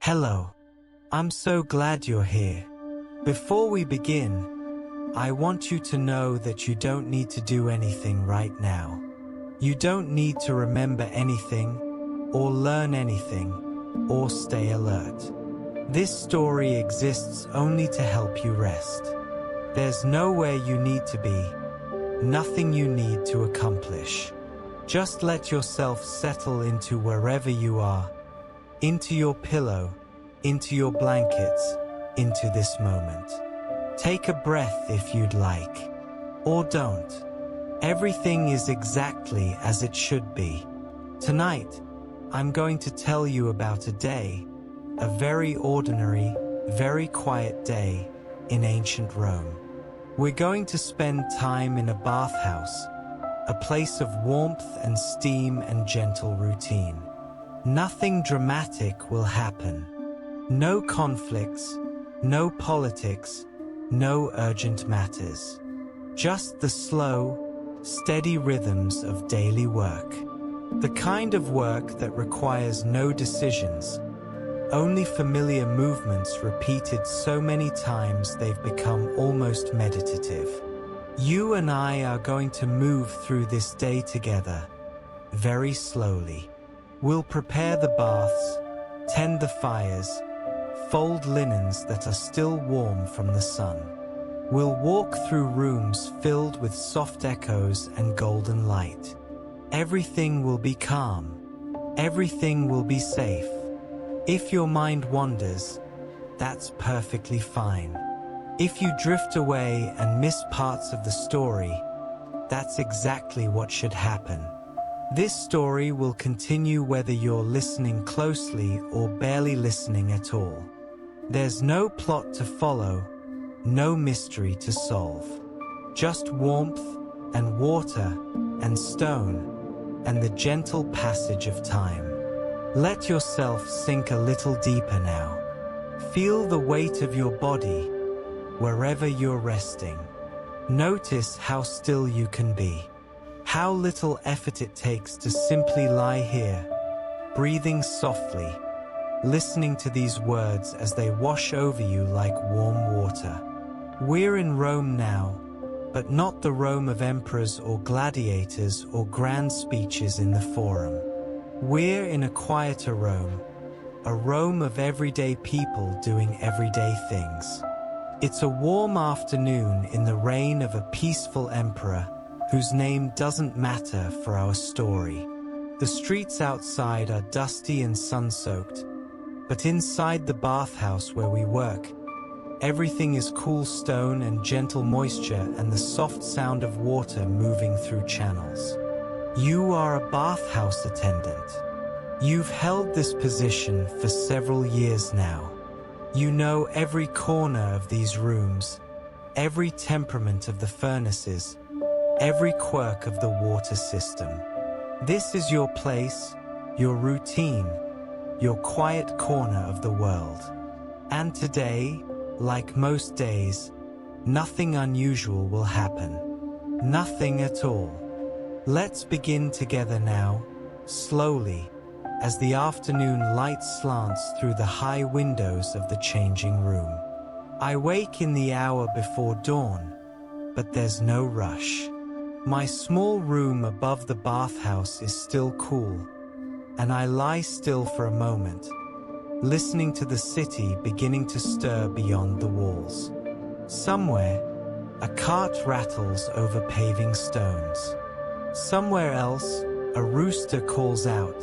Hello. I'm so glad you're here. Before we begin, I want you to know that you don't need to do anything right now. You don't need to remember anything, or learn anything, or stay alert. This story exists only to help you rest. There's nowhere you need to be, nothing you need to accomplish. Just let yourself settle into wherever you are, into your pillow, into your blankets, into this moment. Take a breath if you'd like, or don't. Everything is exactly as it should be. Tonight, I'm going to tell you about a day, a very ordinary, very quiet day in ancient Rome. We're going to spend time in a bathhouse, a place of warmth and steam and gentle routine. Nothing dramatic will happen. No conflicts, no politics, no urgent matters. Just the slow, steady rhythms of daily work. The kind of work that requires no decisions, only familiar movements repeated so many times they've become almost meditative. You and I are going to move through this day together, very slowly. We'll prepare the baths, tend the fires, fold linens that are still warm from the sun. We'll walk through rooms filled with soft echoes and golden light. Everything will be calm. Everything will be safe. If your mind wanders, that's perfectly fine. If you drift away and miss parts of the story, that's exactly what should happen. This story will continue whether you're listening closely or barely listening at all. There's no plot to follow, no mystery to solve. Just warmth and water and stone and the gentle passage of time. Let yourself sink a little deeper now. Feel the weight of your body wherever you're resting. Notice how still you can be. How little effort it takes to simply lie here, breathing softly, listening to these words as they wash over you like warm water. We're in Rome now, but not the Rome of emperors or gladiators or grand speeches in the forum. We're in a quieter Rome, a Rome of everyday people doing everyday things. It's a warm afternoon in the reign of a peaceful emperor whose name doesn't matter for our story. The streets outside are dusty and sun-soaked, but inside the bathhouse where we work, everything is cool stone and gentle moisture and the soft sound of water moving through channels. You are a bathhouse attendant. You've held this position for several years now. You know every corner of these rooms, every temperament of the furnaces, every quirk of the water system. This is your place, your routine, your quiet corner of the world. And today, like most days, nothing unusual will happen. Nothing at all. Let's begin together now, slowly, as the afternoon light slants through the high windows of the changing room. I wake in the hour before dawn, but there's no rush. My small room above the bathhouse is still cool, and I lie still for a moment, listening to the city beginning to stir beyond the walls. Somewhere, a cart rattles over paving stones. Somewhere else, a rooster calls out,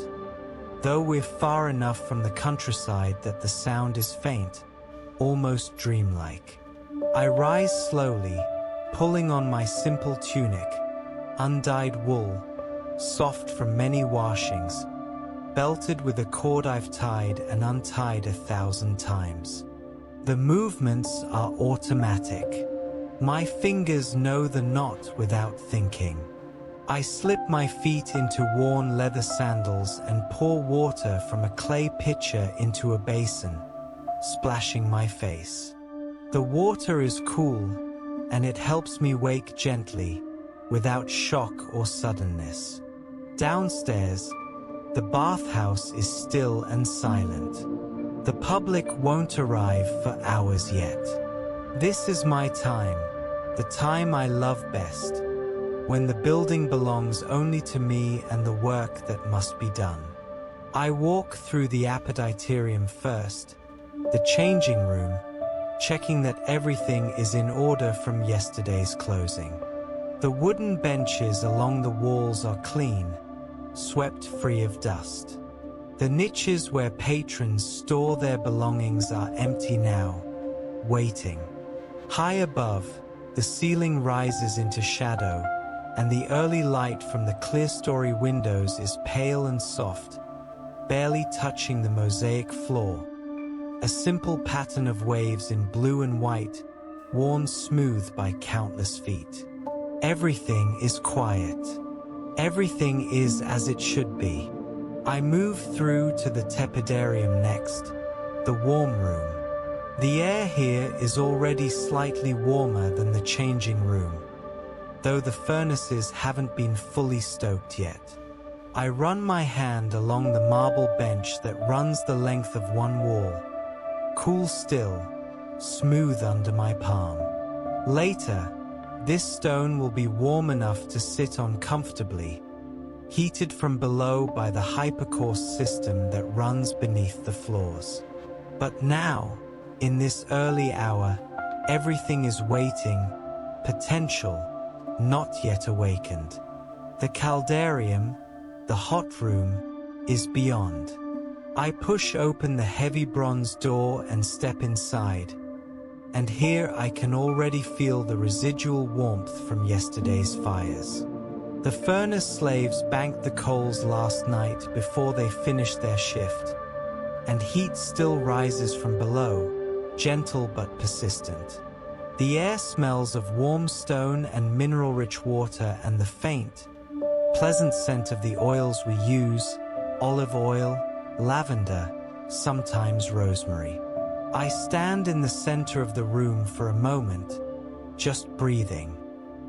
though we're far enough from the countryside that the sound is faint, almost dreamlike. I rise slowly, pulling on my simple tunic, undyed wool, soft from many washings, belted with a cord I've tied and untied 1,000 times. The movements are automatic. My fingers know the knot without thinking. I slip my feet into worn leather sandals and pour water from a clay pitcher into a basin, splashing my face. The water is cool, and it helps me wake gently, without shock or suddenness. Downstairs, the bathhouse is still and silent. The public won't arrive for hours yet. This is my time, the time I love best, when the building belongs only to me and the work that must be done. I walk through the appetitorium first, the changing room, checking that everything is in order from yesterday's closing. The wooden benches along the walls are clean, swept free of dust. The niches where patrons store their belongings are empty now, waiting. High above, the ceiling rises into shadow, and the early light from the clerestory windows is pale and soft, barely touching the mosaic floor. A simple pattern of waves in blue and white, worn smooth by countless feet. Everything is quiet. Everything is as it should be. I move through to the tepidarium next, the warm room. The air here is already slightly warmer than the changing room, though the furnaces haven't been fully stoked yet. I run my hand along the marble bench that runs the length of one wall, cool still, smooth under my palm. Later, this stone will be warm enough to sit on comfortably, heated from below by the hypercourse system that runs beneath the floors. But now, in this early hour, everything is waiting, potential, not yet awakened. The caldarium, the hot room, is beyond. I push open the heavy bronze door and step inside, and here I can already feel the residual warmth from yesterday's fires. The furnace slaves banked the coals last night before they finished their shift, and heat still rises from below, gentle but persistent. The air smells of warm stone and mineral-rich water, and the faint, pleasant scent of the oils we use, olive oil, lavender, sometimes rosemary. I stand in the center of the room for a moment, just breathing.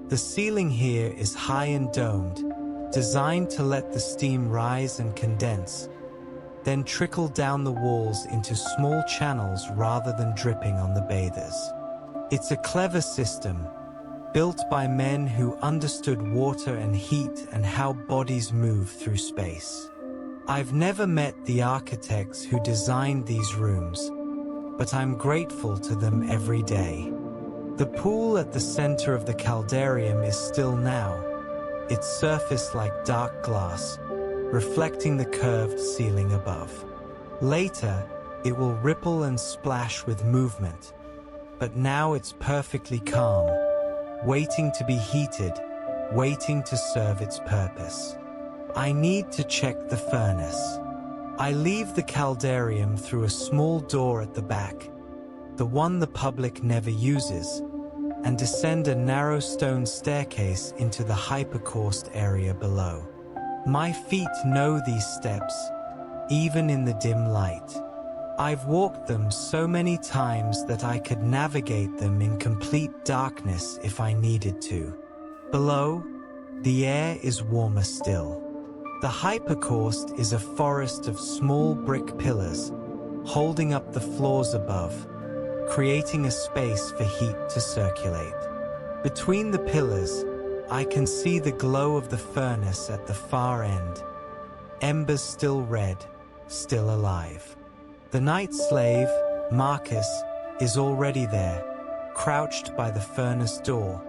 The ceiling here is high and domed, designed to let the steam rise and condense, then trickle down the walls into small channels rather than dripping on the bathers. It's a clever system, built by men who understood water and heat and how bodies move through space. I've never met the architects who designed these rooms, but I'm grateful to them every day. The pool at the center of the caldarium is still now, its surface like dark glass, reflecting the curved ceiling above. Later, it will ripple and splash with movement, but now it's perfectly calm, waiting to be heated, waiting to serve its purpose. I need to check the furnace. I leave the caldarium through a small door at the back, the one the public never uses, and descend a narrow stone staircase into the hypercoursed area below. My feet know these steps, even in the dim light. I've walked them so many times that I could navigate them in complete darkness if I needed to. Below, the air is warmer still. The hypercaust is a forest of small brick pillars, holding up the floors above, creating a space for heat to circulate. Between the pillars, I can see the glow of the furnace at the far end, embers still red, still alive. The night slave, Marcus, is already there, crouched by the furnace door,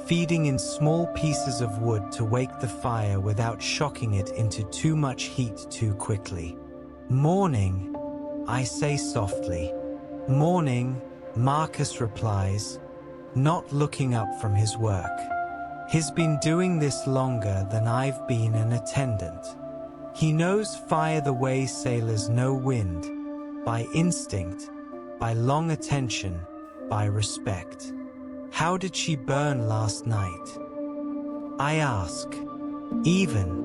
feeding in small pieces of wood to wake the fire without shocking it into too much heat too quickly. "Morning," I say softly. "Morning," Marcus replies, not looking up from his work. He's been doing this longer than I've been an attendant. He knows fire the way sailors know wind, by instinct, by long attention, by respect. "How did she burn last night?" I ask. "Even,"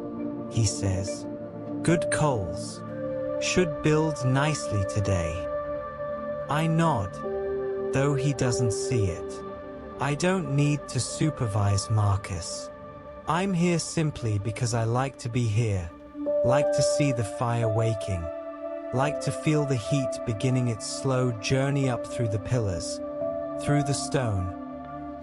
he says. "Good coals. Should build nicely today." I nod, though he doesn't see it. I don't need to supervise Marcus. I'm here simply because I like to be here, like to see the fire waking, like to feel the heat beginning its slow journey up through the pillars, through the stone,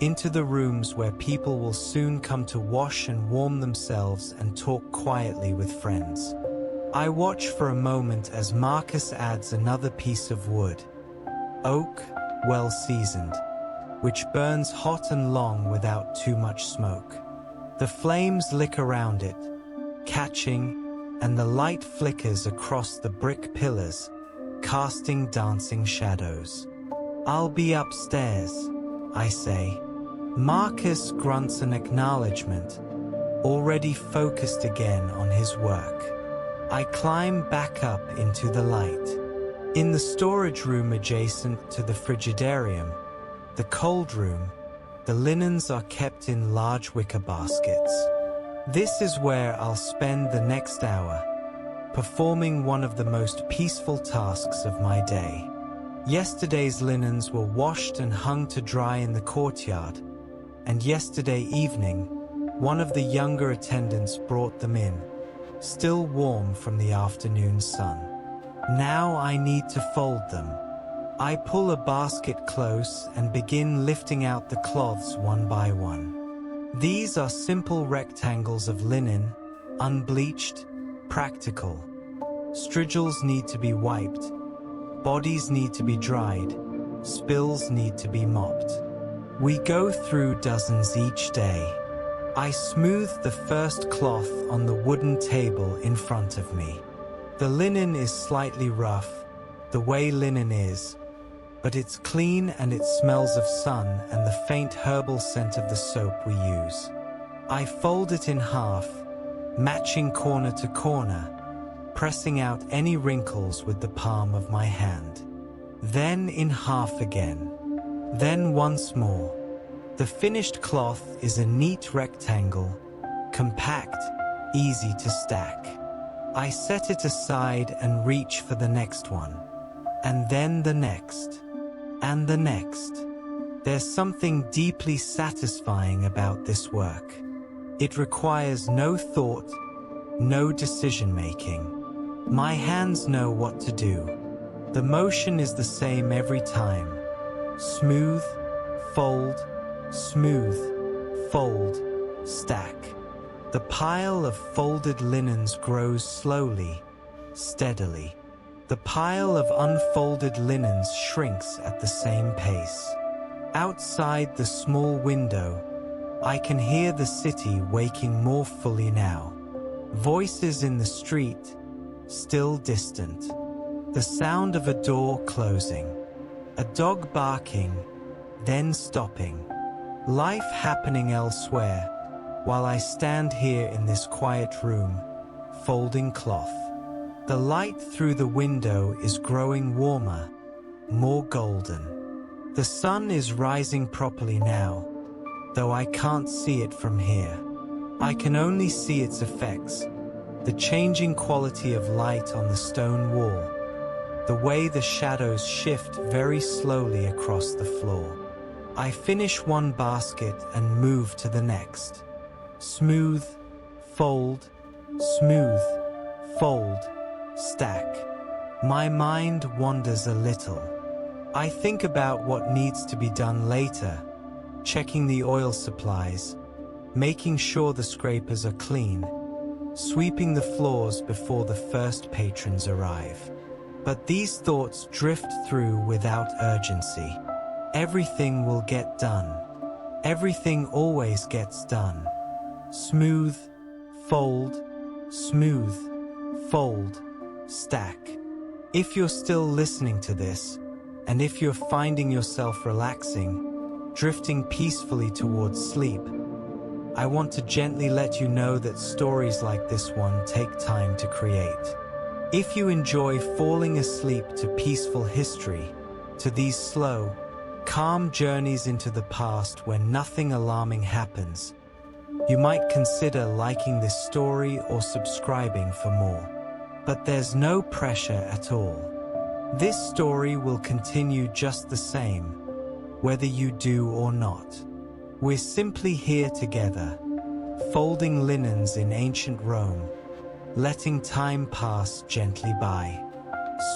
into the rooms where people will soon come to wash and warm themselves and talk quietly with friends. I watch for a moment as Marcus adds another piece of wood, oak, well seasoned, which burns hot and long without too much smoke. The flames lick around it, catching, and the light flickers across the brick pillars, casting dancing shadows. "I'll be upstairs," I say. Marcus grunts an acknowledgement, already focused again on his work. I climb back up into the light. In the storage room adjacent to the frigidarium, the cold room, the linens are kept in large wicker baskets. This is where I'll spend the next hour, performing one of the most peaceful tasks of my day. Yesterday's linens were washed and hung to dry in the courtyard, and yesterday evening, one of the younger attendants brought them in, still warm from the afternoon sun. Now I need to fold them. I pull a basket close and begin lifting out the cloths one by one. These are simple rectangles of linen, unbleached, practical. Strigils need to be wiped, bodies need to be dried, spills need to be mopped. We go through dozens each day. I smooth the first cloth on the wooden table in front of me. The linen is slightly rough, the way linen is, but it's clean and it smells of sun and the faint herbal scent of the soap we use. I fold it in half, matching corner to corner, pressing out any wrinkles with the palm of my hand. Then in half again. Then once more. The finished cloth is a neat rectangle, compact, easy to stack. I set it aside and reach for the next one. And then the next. And the next. There's something deeply satisfying about this work. It requires no thought, no decision-making. My hands know what to do. The motion is the same every time. Smooth, fold, smooth, fold, stack. The pile of folded linens grows slowly, steadily. The pile of unfolded linens shrinks at the same pace. Outside the small window, I can hear the city waking more fully now. Voices in the street, still distant. The sound of a door closing. A dog barking, then stopping. Life happening elsewhere, while I stand here in this quiet room, folding cloth. The light through the window is growing warmer, more golden. The sun is rising properly now, though I can't see it from here. I can only see its effects, the changing quality of light on the stone wall, the way the shadows shift very slowly across the floor. I finish one basket and move to the next. Smooth, fold, smooth, fold, stack. My mind wanders a little. I think about what needs to be done later, checking the oil supplies, making sure the scrapers are clean, sweeping the floors before the first patrons arrive. But these thoughts drift through without urgency. Everything will get done. Everything always gets done. Smooth, fold, smooth, fold, stack. If you're still listening to this, and if you're finding yourself relaxing, drifting peacefully towards sleep, I want to gently let you know that stories like this one take time to create. If you enjoy falling asleep to peaceful history, to these slow, calm journeys into the past where nothing alarming happens, you might consider liking this story or subscribing for more. But there's no pressure at all. This story will continue just the same, whether you do or not. We're simply here together, folding linens in ancient Rome, letting time pass gently by.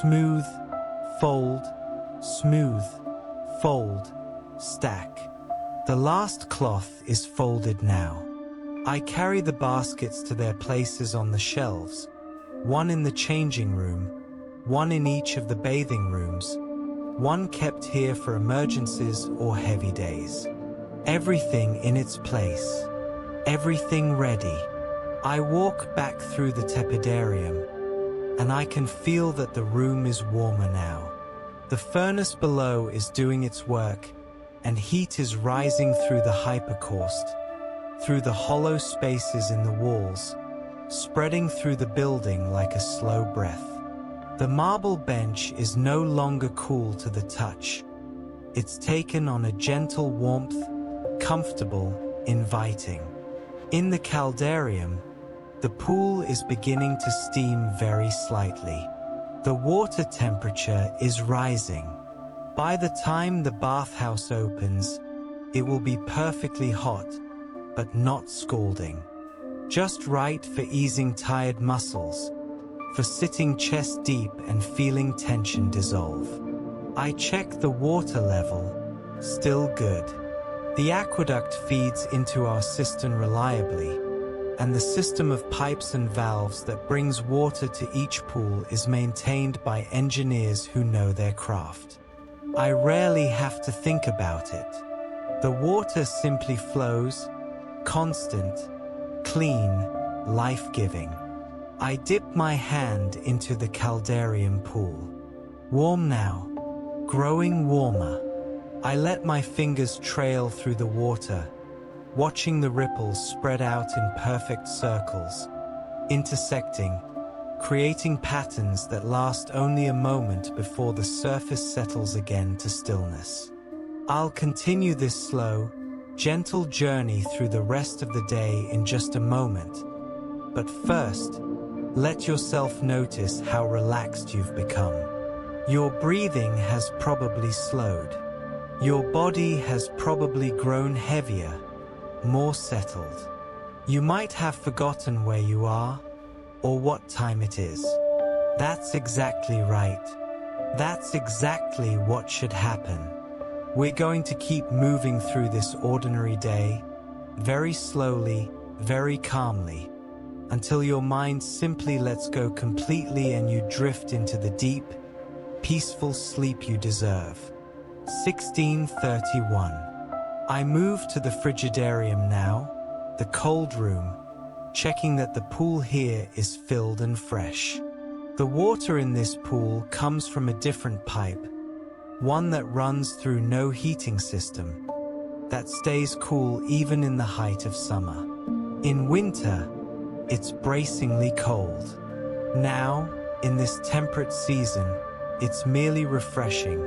Smooth, fold, smooth, fold, stack. The last cloth is folded now. I carry the baskets to their places on the shelves, one in the changing room, one in each of the bathing rooms, one kept here for emergencies or heavy days. Everything in its place, everything ready. I walk back through the tepidarium, and I can feel that the room is warmer now. The furnace below is doing its work, and heat is rising through the hypercaust, through the hollow spaces in the walls, spreading through the building like a slow breath. The marble bench is no longer cool to the touch. It's taken on a gentle warmth, comfortable, inviting. In the caldarium, the pool is beginning to steam very slightly. The water temperature is rising. By the time the bathhouse opens, it will be perfectly hot, but not scalding. Just right for easing tired muscles, for sitting chest deep and feeling tension dissolve. I check the water level, still good. The aqueduct feeds into our cistern reliably, and the system of pipes and valves that brings water to each pool is maintained by engineers who know their craft. I rarely have to think about it. The water simply flows, constant, clean, life-giving. I dip my hand into the caldarium pool. Warm now, growing warmer. I let my fingers trail through the water, watching the ripples spread out in perfect circles, intersecting, creating patterns that last only a moment before the surface settles again to stillness. I'll continue this slow, gentle journey through the rest of the day in just a moment. But first, let yourself notice how relaxed you've become. Your breathing has probably slowed. Your body has probably grown heavier, more settled. You might have forgotten where you are, or what time it is. That's exactly right. That's exactly what should happen. We're going to keep moving through this ordinary day, very slowly, very calmly, until your mind simply lets go completely and you drift into the deep, peaceful sleep you deserve. 1631. I move to the frigidarium now, the cold room, checking that the pool here is filled and fresh. The water in this pool comes from a different pipe, one that runs through no heating system, that stays cool even in the height of summer. In winter, it's bracingly cold. Now, in this temperate season, it's merely refreshing,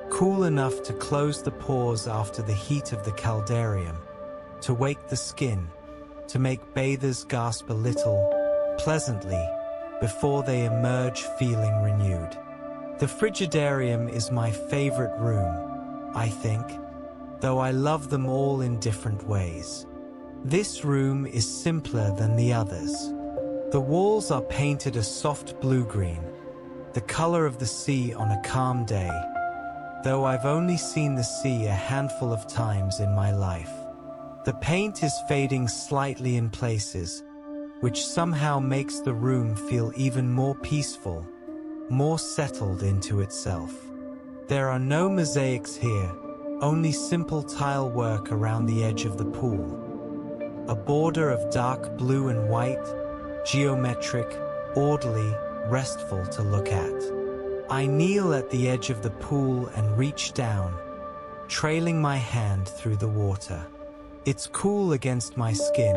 cool enough to close the pores after the heat of the caldarium, to wake the skin, to make bathers gasp a little, pleasantly, before they emerge feeling renewed. The frigidarium is my favorite room, I think, though I love them all in different ways. This room is simpler than the others. The walls are painted a soft blue-green, the color of the sea on a calm day, though I've only seen the sea a handful of times in my life. The paint is fading slightly in places, which somehow makes the room feel even more peaceful, more settled into itself. There are no mosaics here, only simple tile work around the edge of the pool. A border of dark blue and white, geometric, orderly, restful to look at. I kneel at the edge of the pool and reach down, trailing my hand through the water. It's cool against my skin,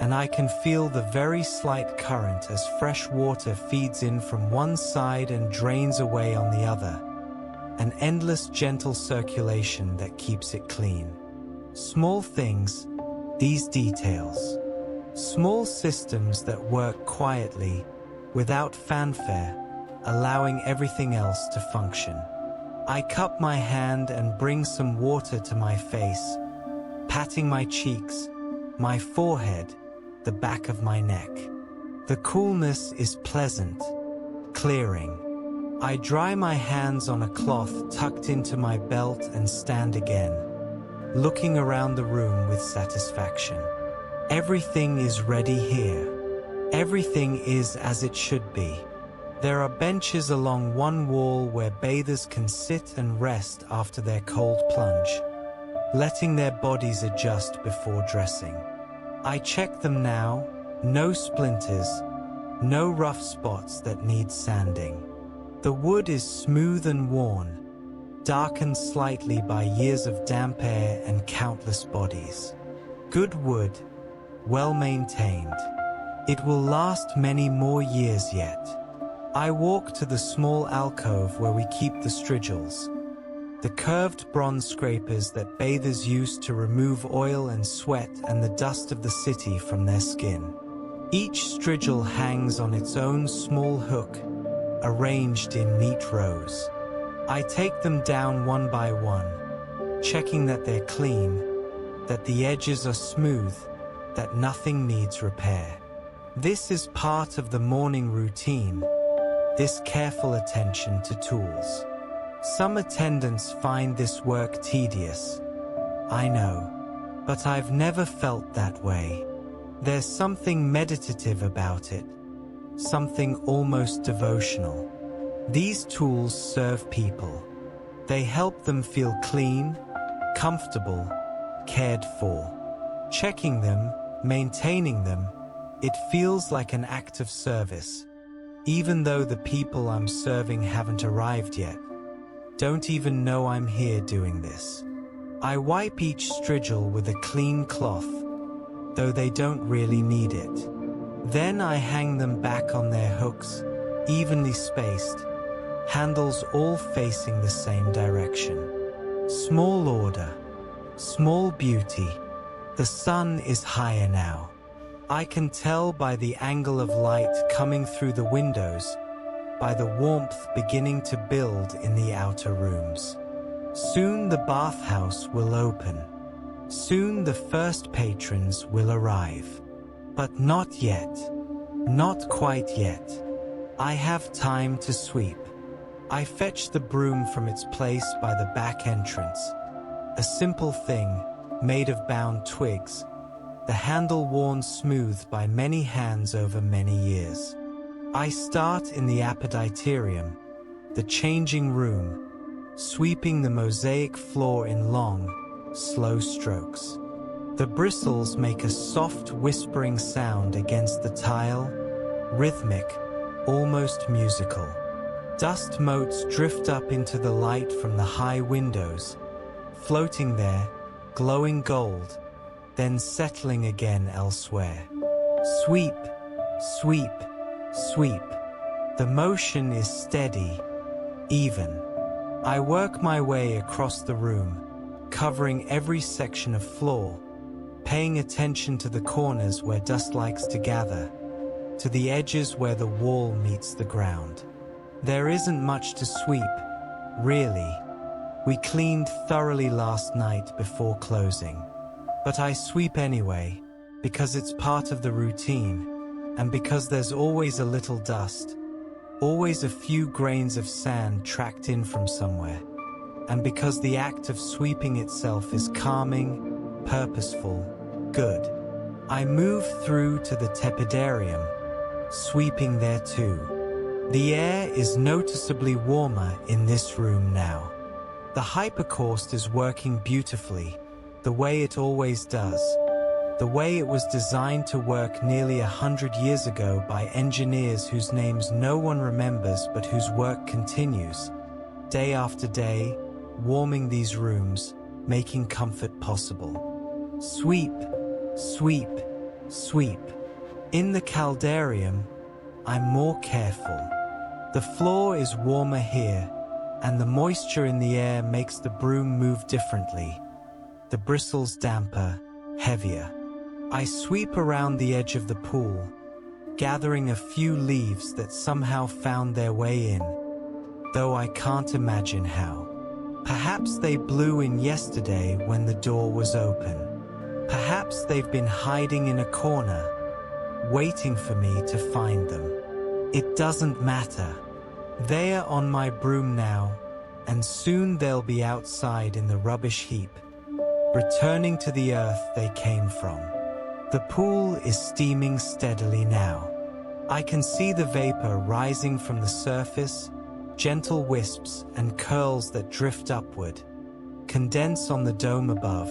and I can feel the very slight current as fresh water feeds in from one side and drains away on the other. An endless gentle circulation that keeps it clean. Small things, these details. Small systems that work quietly, without fanfare, allowing everything else to function. I cup my hand and bring some water to my face, patting my cheeks, my forehead, the back of my neck. The coolness is pleasant, clearing. I dry my hands on a cloth tucked into my belt and stand again, looking around the room with satisfaction. Everything is ready here. Everything is as it should be. There are benches along one wall where bathers can sit and rest after their cold plunge, letting their bodies adjust before dressing. I check them now. No splinters, no rough spots that need sanding. The wood is smooth and worn, darkened slightly by years of damp air and countless bodies. Good wood, well maintained. It will last many more years yet. I walk to the small alcove where we keep the strigils, the curved bronze scrapers that bathers use to remove oil and sweat and the dust of the city from their skin. Each strigil hangs on its own small hook, arranged in neat rows. I take them down one by one, checking that they're clean, that the edges are smooth, that nothing needs repair. This is part of the morning routine, this careful attention to tools. Some attendants find this work tedious. I know, but I've never felt that way. There's something meditative about it, something almost devotional. These tools serve people. They help them feel clean, comfortable, cared for. Checking them, maintaining them, it feels like an act of service, even though the people I'm serving haven't arrived yet, don't even know I'm here doing this. I wipe each strigil with a clean cloth, though they don't really need it. Then I hang them back on their hooks, evenly spaced, handles all facing the same direction. Small order, small beauty. The sun is higher now. I can tell by the angle of light coming through the windows, by the warmth beginning to build in the outer rooms. Soon the bathhouse will open. Soon the first patrons will arrive. But not yet. Not quite yet. I have time to sweep. I fetch the broom from its place by the back entrance. A simple thing, made of bound twigs, the handle worn smooth by many hands over many years. I start in the appetiterium, the changing room, sweeping the mosaic floor in long, slow strokes. The bristles make a soft whispering sound against the tile, rhythmic, almost musical. Dust motes drift up into the light from the high windows, floating there, glowing gold, then settling again elsewhere. Sweep, sweep, sweep. The motion is steady, even. I work my way across the room, covering every section of floor, paying attention to the corners where dust likes to gather, to the edges where the wall meets the ground. There isn't much to sweep, really. We cleaned thoroughly last night before closing. But I sweep anyway, because it's part of the routine, and because there's always a little dust, always a few grains of sand tracked in from somewhere, and because the act of sweeping itself is calming, purposeful, good. I move through to the tepidarium, sweeping there too. The air is noticeably warmer in this room now. The hypercaust is working beautifully, the way it always does, the way it was designed to work nearly 100 years ago by engineers whose names no one remembers but whose work continues, day after day, warming these rooms, making comfort possible. Sweep, sweep, sweep. In the caldarium, I'm more careful. The floor is warmer here, and the moisture in the air makes the broom move differently. The bristles damper, heavier. I sweep around the edge of the pool, gathering a few leaves that somehow found their way in, though I can't imagine how. Perhaps they blew in yesterday when the door was open. Perhaps they've been hiding in a corner, waiting for me to find them. It doesn't matter. They are on my broom now, and soon they'll be outside in the rubbish heap, returning to the earth they came from. The pool is steaming steadily now. I can see the vapor rising from the surface, gentle wisps and curls that drift upward, condense on the dome above,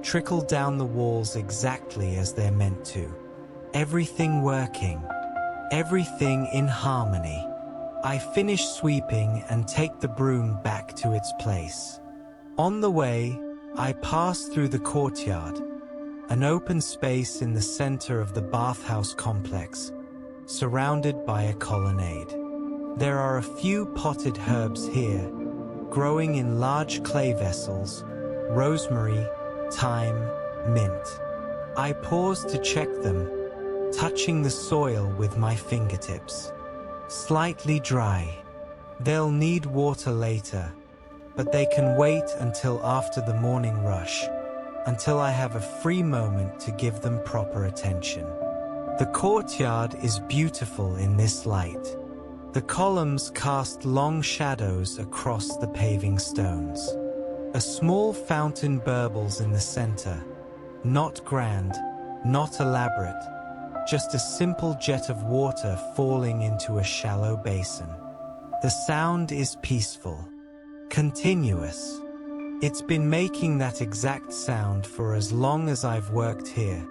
trickle down the walls exactly as they're meant to. Everything working, everything in harmony. I finish sweeping and take the broom back to its place. On the way, I pass through the courtyard, an open space in the center of the bathhouse complex, surrounded by a colonnade. There are a few potted herbs here, growing in large clay vessels: rosemary, thyme, mint. I pause to check them, touching the soil with my fingertips. Slightly dry. They'll need water later, but they can wait until after the morning rush, until I have a free moment to give them proper attention. The courtyard is beautiful in this light. The columns cast long shadows across the paving stones. A small fountain burbles in the center, not grand, not elaborate, just a simple jet of water falling into a shallow basin. The sound is peaceful, continuous. It's been making that exact sound for as long as I've worked here,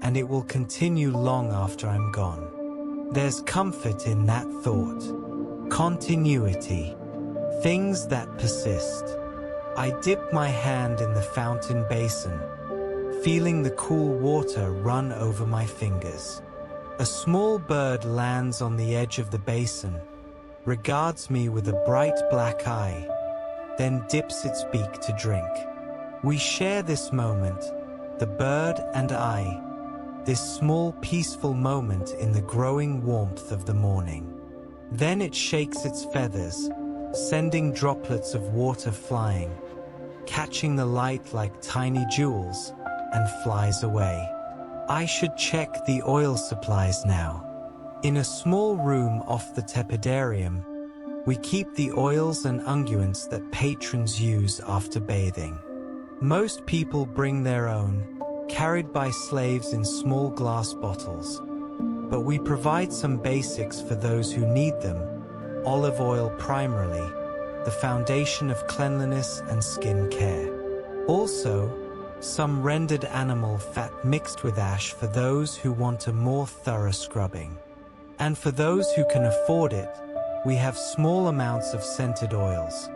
and it will continue long after I'm gone. There's comfort in that thought. Continuity. Things that persist. I dip my hand in the fountain basin, feeling the cool water run over my fingers. A small bird lands on the edge of the basin, regards me with a bright black eye, then dips its beak to drink. We share this moment, the bird and I, this small peaceful moment in the growing warmth of the morning. Then it shakes its feathers, sending droplets of water flying, catching the light like tiny jewels, and flies away. I should check the oil supplies now. In a small room off the tepidarium, we keep the oils and unguents that patrons use after bathing. Most people bring their own, carried by slaves in small glass bottles. But we provide some basics for those who need them: olive oil primarily, the foundation of cleanliness and skin care. Also, some rendered animal fat mixed with ash for those who want a more thorough scrubbing. And for those who can afford it, we have small amounts of scented oils.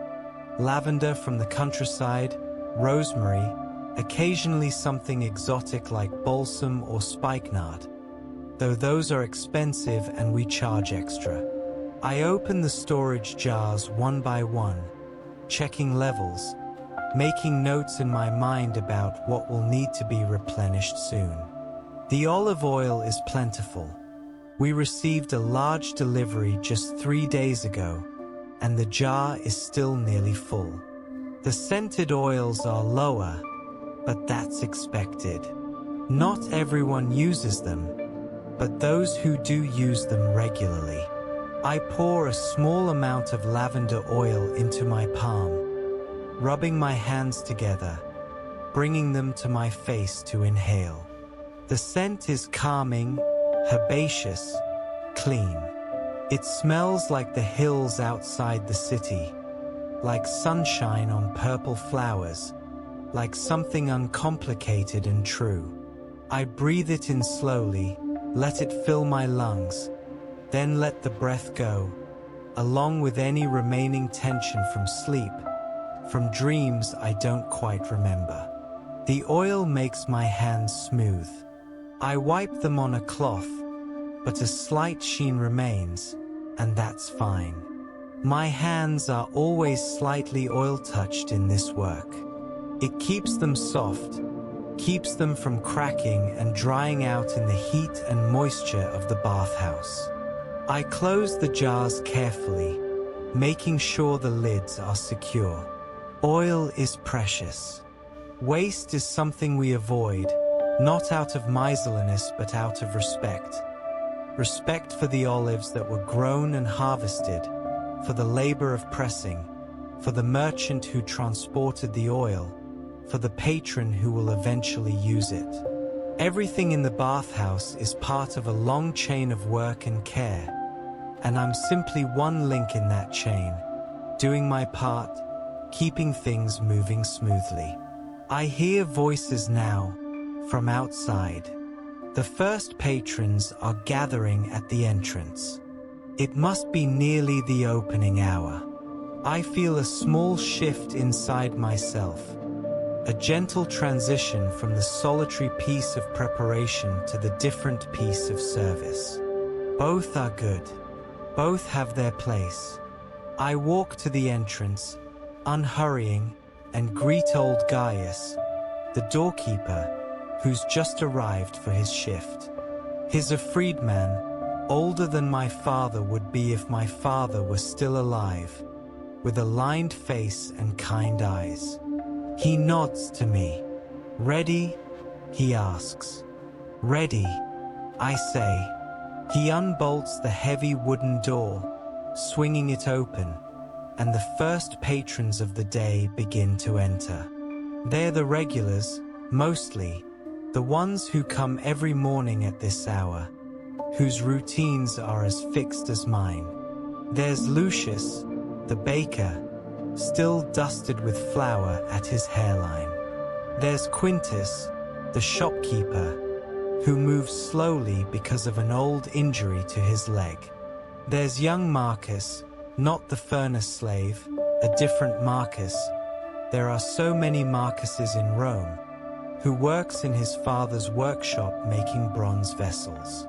Lavender from the countryside, rosemary, occasionally something exotic like balsam or spikenard, though those are expensive and we charge extra. I open the storage jars one by one, checking levels, making notes in my mind about what will need to be replenished soon. The olive oil is plentiful. We received a large delivery just 3 days ago, and the jar is still nearly full. The scented oils are lower, but that's expected. Not everyone uses them, but those who do use them regularly. I pour a small amount of lavender oil into my palm, rubbing my hands together, bringing them to my face to inhale. The scent is calming, herbaceous, clean. It smells like the hills outside the city, like sunshine on purple flowers, like something uncomplicated and true. I breathe it in slowly, let it fill my lungs, then let the breath go, along with any remaining tension from sleep, from dreams I don't quite remember. The oil makes my hands smooth. I wipe them on a cloth, but a slight sheen remains, and that's fine. My hands are always slightly oil-touched in this work. It keeps them soft, keeps them from cracking and drying out in the heat and moisture of the bathhouse. I close the jars carefully, making sure the lids are secure. Oil is precious. Waste is something we avoid, not out of miserliness but out of respect. Respect for the olives that were grown and harvested, for the labor of pressing, for the merchant who transported the oil, for the patron who will eventually use it. Everything in the bathhouse is part of a long chain of work and care, and I'm simply one link in that chain, doing my part, keeping things moving smoothly. I hear voices now, from outside. The first patrons are gathering at the entrance. It must be nearly the opening hour. I feel a small shift inside myself, a gentle transition from the solitary piece of preparation to the different piece of service. Both are good. Both have their place. I walk to the entrance, unhurrying, and greet old Gaius, the doorkeeper, who's just arrived for his shift. He's a freedman, older than my father would be if my father were still alive, with a lined face and kind eyes. He nods to me. "Ready?" he asks. "Ready," I say. He unbolts the heavy wooden door, swinging it open, and the first patrons of the day begin to enter. They're the regulars, mostly, the ones who come every morning at this hour, whose routines are as fixed as mine. There's Lucius, the baker, still dusted with flour at his hairline. There's Quintus, the shopkeeper, who moves slowly because of an old injury to his leg. There's young Marcus, not the furnace slave, a different Marcus. There are so many Marcuses in Rome, who works in his father's workshop making bronze vessels.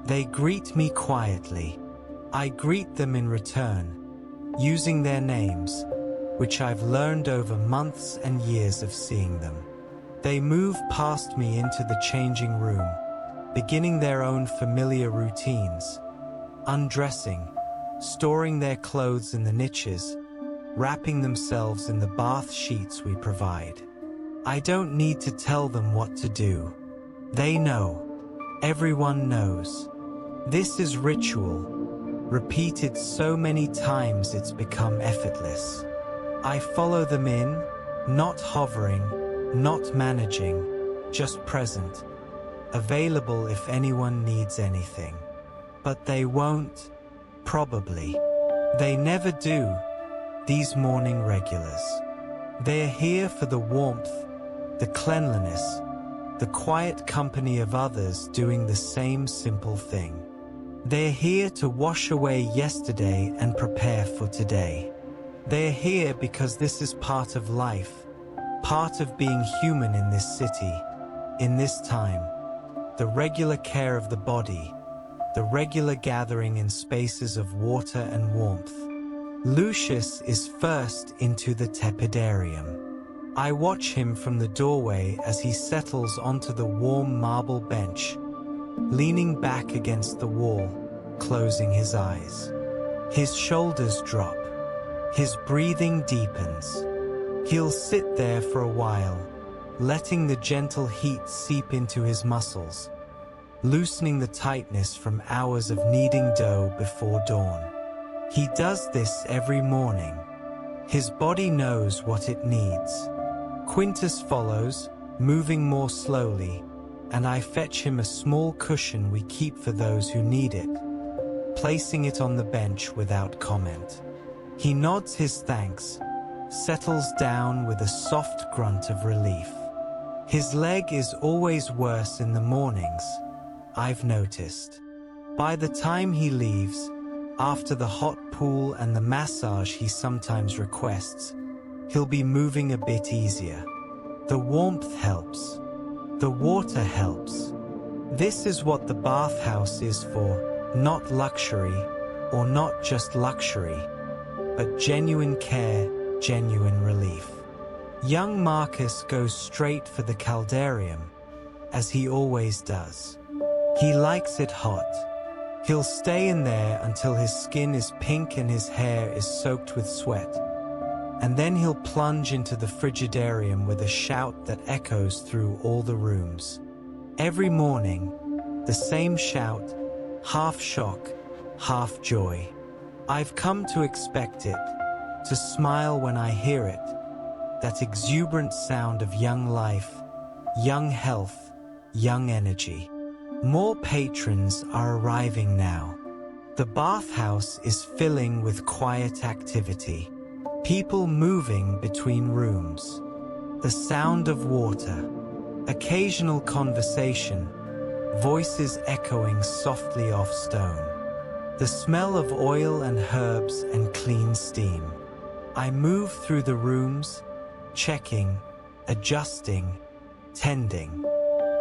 They greet me quietly. I greet them in return, using their names, which I've learned over months and years of seeing them. They move past me into the changing room, beginning their own familiar routines, undressing, storing their clothes in the niches, wrapping themselves in the bath sheets we provide. I don't need to tell them what to do. They know. Everyone knows. This is ritual, repeated so many times it's become effortless. I follow them in, not hovering, not managing, just present, available if anyone needs anything. But they won't, probably. They never do, these morning regulars. They're here for the warmth, the cleanliness, the quiet company of others doing the same simple thing. They're here to wash away yesterday and prepare for today. They're here because this is part of life, part of being human in this city, in this time. The regular care of the body, the regular gathering in spaces of water and warmth. Lucius is first into the tepidarium. I watch him from the doorway as he settles onto the warm marble bench, leaning back against the wall, closing his eyes. His shoulders drop. His breathing deepens. He'll sit there for a while, letting the gentle heat seep into his muscles, loosening the tightness from hours of kneading dough before dawn. He does this every morning. His body knows what it needs. Quintus follows, moving more slowly, and I fetch him a small cushion we keep for those who need it, placing it on the bench without comment. He nods his thanks, settles down with a soft grunt of relief. His leg is always worse in the mornings, I've noticed. By the time he leaves, after the hot pool and the massage he sometimes requests, he'll be moving a bit easier. The warmth helps. The water helps. This is what the bathhouse is for, not luxury, or not just luxury, but genuine care, genuine relief. Young Marcus goes straight for the caldarium, as he always does. He likes it hot. He'll stay in there until his skin is pink and his hair is soaked with sweat. And then he'll plunge into the frigidarium with a shout that echoes through all the rooms. Every morning, the same shout, half shock, half joy. I've come to expect it, to smile when I hear it, that exuberant sound of young life, young health, young energy. More patrons are arriving now. The bathhouse is filling with quiet activity, people moving between rooms. The sound of water, occasional conversation, voices echoing softly off stone. The smell of oil and herbs and clean steam. I move through the rooms, checking, adjusting, tending.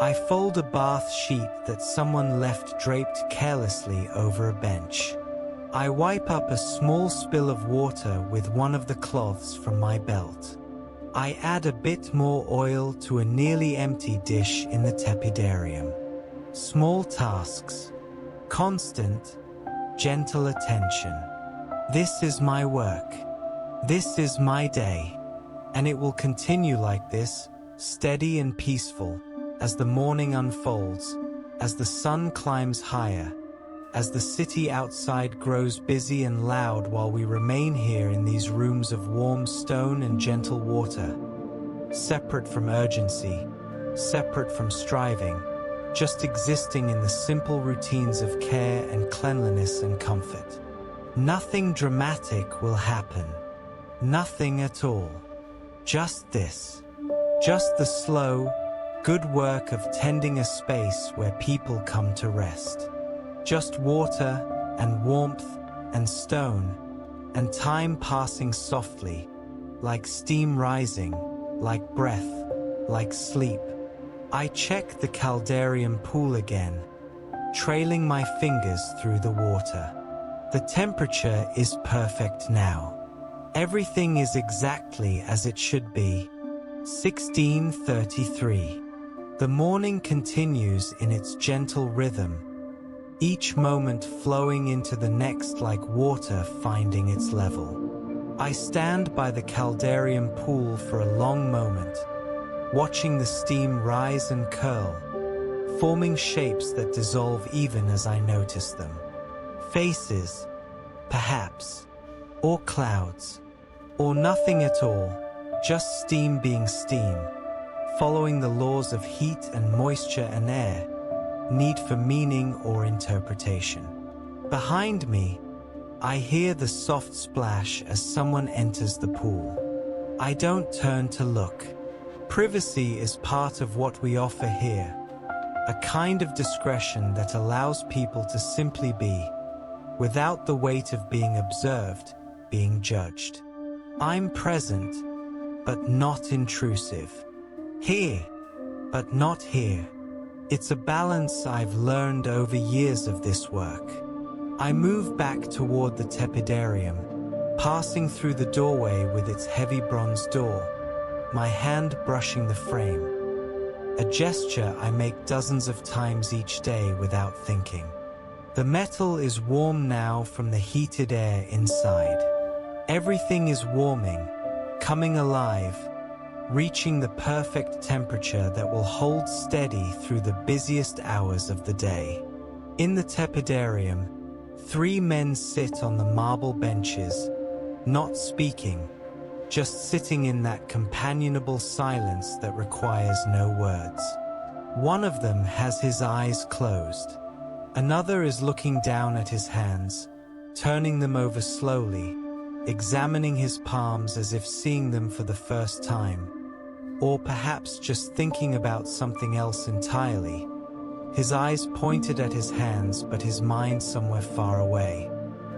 I fold a bath sheet that someone left draped carelessly over a bench. I wipe up a small spill of water with one of the cloths from my belt. I add a bit more oil to a nearly empty dish in the tepidarium. Small tasks, constant, gentle attention. This is my work. This is my day. And it will continue like this, steady and peaceful, as the morning unfolds, as the sun climbs higher, as the city outside grows busy and loud while we remain here in these rooms of warm stone and gentle water, separate from urgency, separate from striving, just existing in the simple routines of care and cleanliness and comfort. Nothing dramatic will happen. Nothing at all. Just this. Just the slow, good work of tending a space where people come to rest. Just water and warmth and stone and time passing softly, like steam rising, like breath, like sleep. I check the caldarium pool again, trailing my fingers through the water. The temperature is perfect now. Everything is exactly as it should be. 16:33. The morning continues in its gentle rhythm, each moment flowing into the next like water finding its level. I stand by the caldarium pool for a long moment, watching the steam rise and curl, forming shapes that dissolve even as I notice them. Faces, perhaps, or clouds, or nothing at all, just steam being steam, following the laws of heat and moisture and air, need for meaning or interpretation. Behind me, I hear the soft splash as someone enters the pool. I don't turn to look. Privacy is part of what we offer here, a kind of discretion that allows people to simply be, without the weight of being observed, being judged. I'm present, but not intrusive. Here, but not here. It's a balance I've learned over years of this work. I move back toward the tepidarium, passing through the doorway with its heavy bronze door, my hand brushing the frame. A gesture I make dozens of times each day without thinking. The metal is warm now from the heated air inside. Everything is warming, coming alive, reaching the perfect temperature that will hold steady through the busiest hours of the day. In the tepidarium, 3 men sit on the marble benches, not speaking, just sitting in that companionable silence that requires no words. One of them has his eyes closed. Another is looking down at his hands, turning them over slowly, examining his palms as if seeing them for the first time, or perhaps just thinking about something else entirely. His eyes pointed at his hands, but his mind somewhere far away.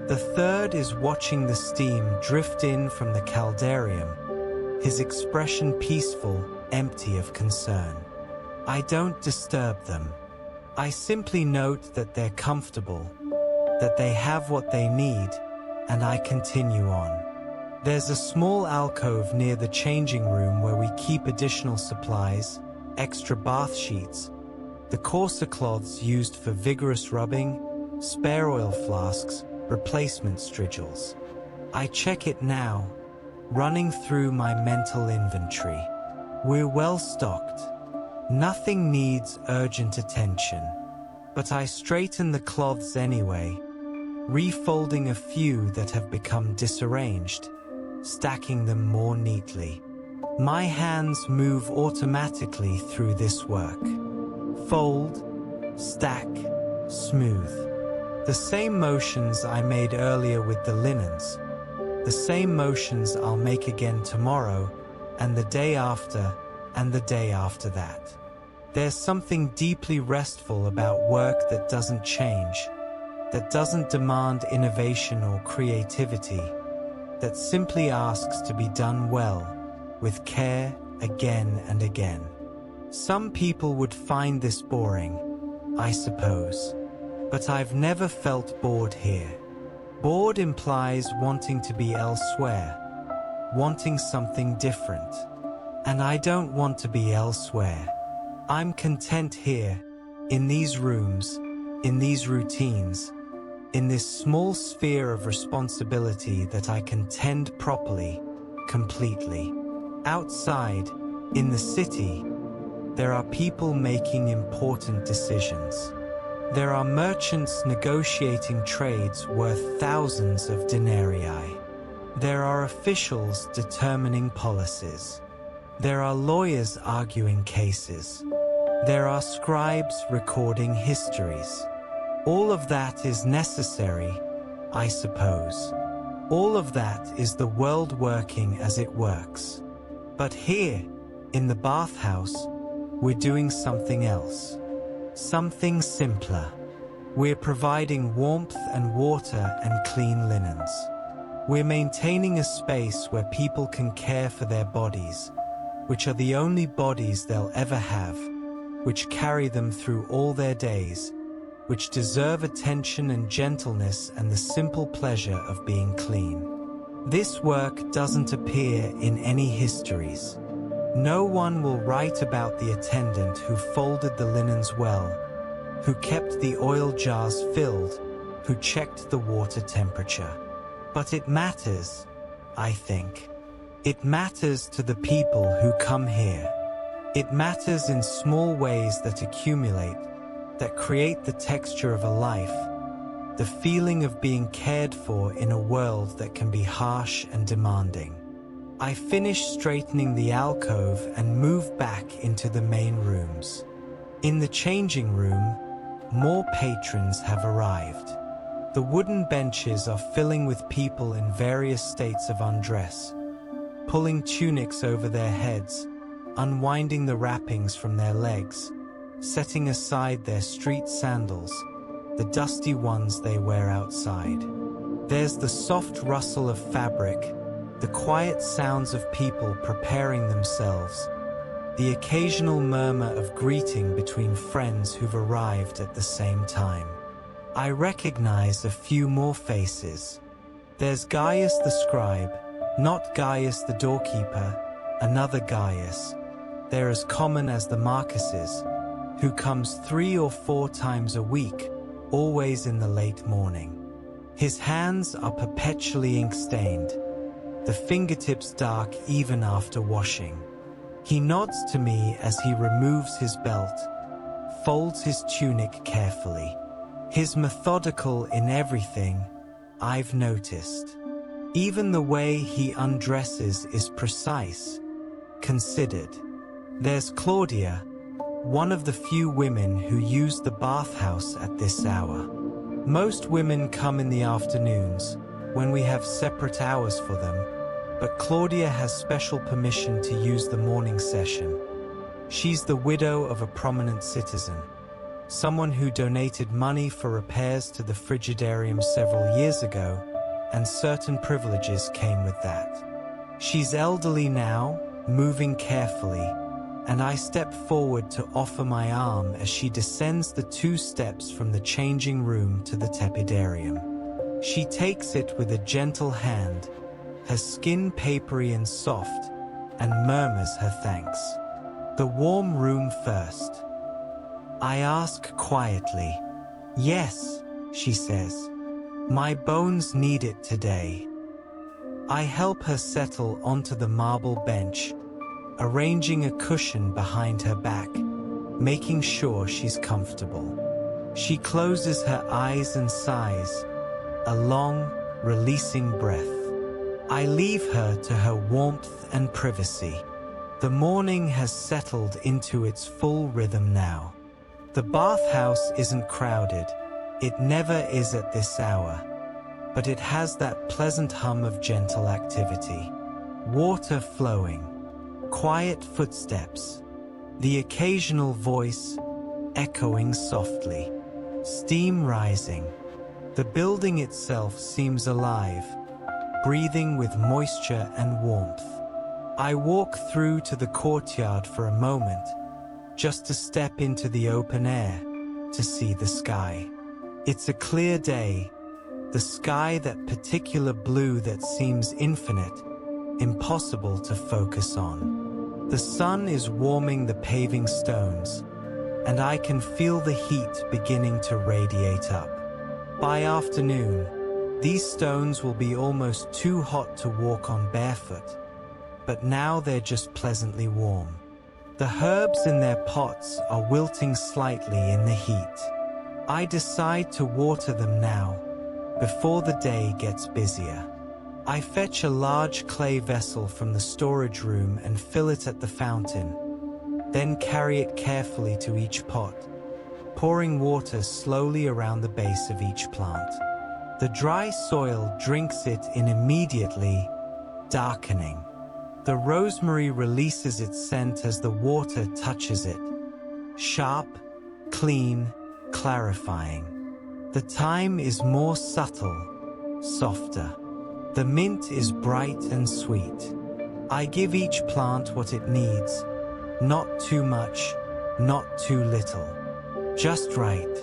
The third is watching the steam drift in from the caldarium, his expression peaceful, empty of concern. I don't disturb them. I simply note that they're comfortable, that they have what they need, and I continue on. There's a small alcove near the changing room where we keep additional supplies, extra bath sheets, the coarser cloths used for vigorous rubbing, spare oil flasks, replacement strigils. I check it now, running through my mental inventory. We're well stocked. Nothing needs urgent attention. But I straighten the cloths anyway, refolding a few that have become disarranged, stacking them more neatly. My hands move automatically through this work. Fold, stack, smooth. The same motions I made earlier with the linens, the same motions I'll make again tomorrow, and the day after, and the day after that. There's something deeply restful about work that doesn't change, that doesn't demand innovation or creativity, that simply asks to be done well, with care, again and again. Some people would find this boring, I suppose, but I've never felt bored here. Bored implies wanting to be elsewhere, wanting something different. And I don't want to be elsewhere. I'm content here, in these rooms, in these routines, in this small sphere of responsibility that I can tend properly, completely. Outside, in the city, there are people making important decisions. There are merchants negotiating trades worth thousands of denarii. There are officials determining policies. There are lawyers arguing cases. There are scribes recording histories. All of that is necessary, I suppose. All of that is the world working as it works. But here, in the bathhouse, we're doing something else. Something simpler. We're providing warmth and water and clean linens. We're maintaining a space where people can care for their bodies, which are the only bodies they'll ever have, which carry them through all their days, which deserve attention and gentleness and the simple pleasure of being clean. This work doesn't appear in any histories. No one will write about the attendant who folded the linens well, who kept the oil jars filled, who checked the water temperature. But it matters, I think. It matters to the people who come here. It matters in small ways that accumulate, that create the texture of a life, the feeling of being cared for in a world that can be harsh and demanding. I finish straightening the alcove and move back into the main rooms. In the changing room, more patrons have arrived. The wooden benches are filling with people in various states of undress, pulling tunics over their heads, unwinding the wrappings from their legs, setting aside their street sandals, the dusty ones they wear outside. There's the soft rustle of fabric, the quiet sounds of people preparing themselves, the occasional murmur of greeting between friends who've arrived at the same time. I recognize a few more faces. There's Gaius the scribe, not Gaius the doorkeeper, another Gaius. They're as common as the Marcuses, who comes 3 or 4 times a week, always in the late morning. His hands are perpetually ink-stained, the fingertips dark even after washing. He nods to me as he removes his belt, folds his tunic carefully. He's methodical in everything, I've noticed. Even the way he undresses is precise, considered. There's Claudia, one of the few women who use the bathhouse at this hour. Most women come in the afternoons, when we have separate hours for them, but Claudia has special permission to use the morning session. She's the widow of a prominent citizen, someone who donated money for repairs to the frigidarium several years ago, and certain privileges came with that. She's elderly now, moving carefully, and I step forward to offer my arm as she descends the 2 steps from the changing room to the tepidarium. She takes it with a gentle hand, her skin papery and soft, and murmurs her thanks. The warm room first. I ask quietly. Yes, she says. My bones need it today. I help her settle onto the marble bench, arranging a cushion behind her back, making sure she's comfortable. She closes her eyes and sighs, a long, releasing breath. I leave her to her warmth and privacy. The morning has settled into its full rhythm now. The bathhouse isn't crowded. It never is at this hour. But it has that pleasant hum of gentle activity. Water flowing, quiet footsteps, the occasional voice echoing softly, steam rising. The building itself seems alive, breathing with moisture and warmth. I walk through to the courtyard for a moment, just to step into the open air, to see the sky. It's a clear day, the sky that particular blue that seems infinite, impossible to focus on. The sun is warming the paving stones, and I can feel the heat beginning to radiate up. By afternoon, these stones will be almost too hot to walk on barefoot, but now they're just pleasantly warm. The herbs in their pots are wilting slightly in the heat. I decide to water them now, before the day gets busier. I fetch a large clay vessel from the storage room and fill it at the fountain, then carry it carefully to each pot, pouring water slowly around the base of each plant. The dry soil drinks it in immediately, darkening. The rosemary releases its scent as the water touches it. Sharp, clean, clarifying. The thyme is more subtle, softer. The mint is bright and sweet. I give each plant what it needs. Not too much, not too little. Just right.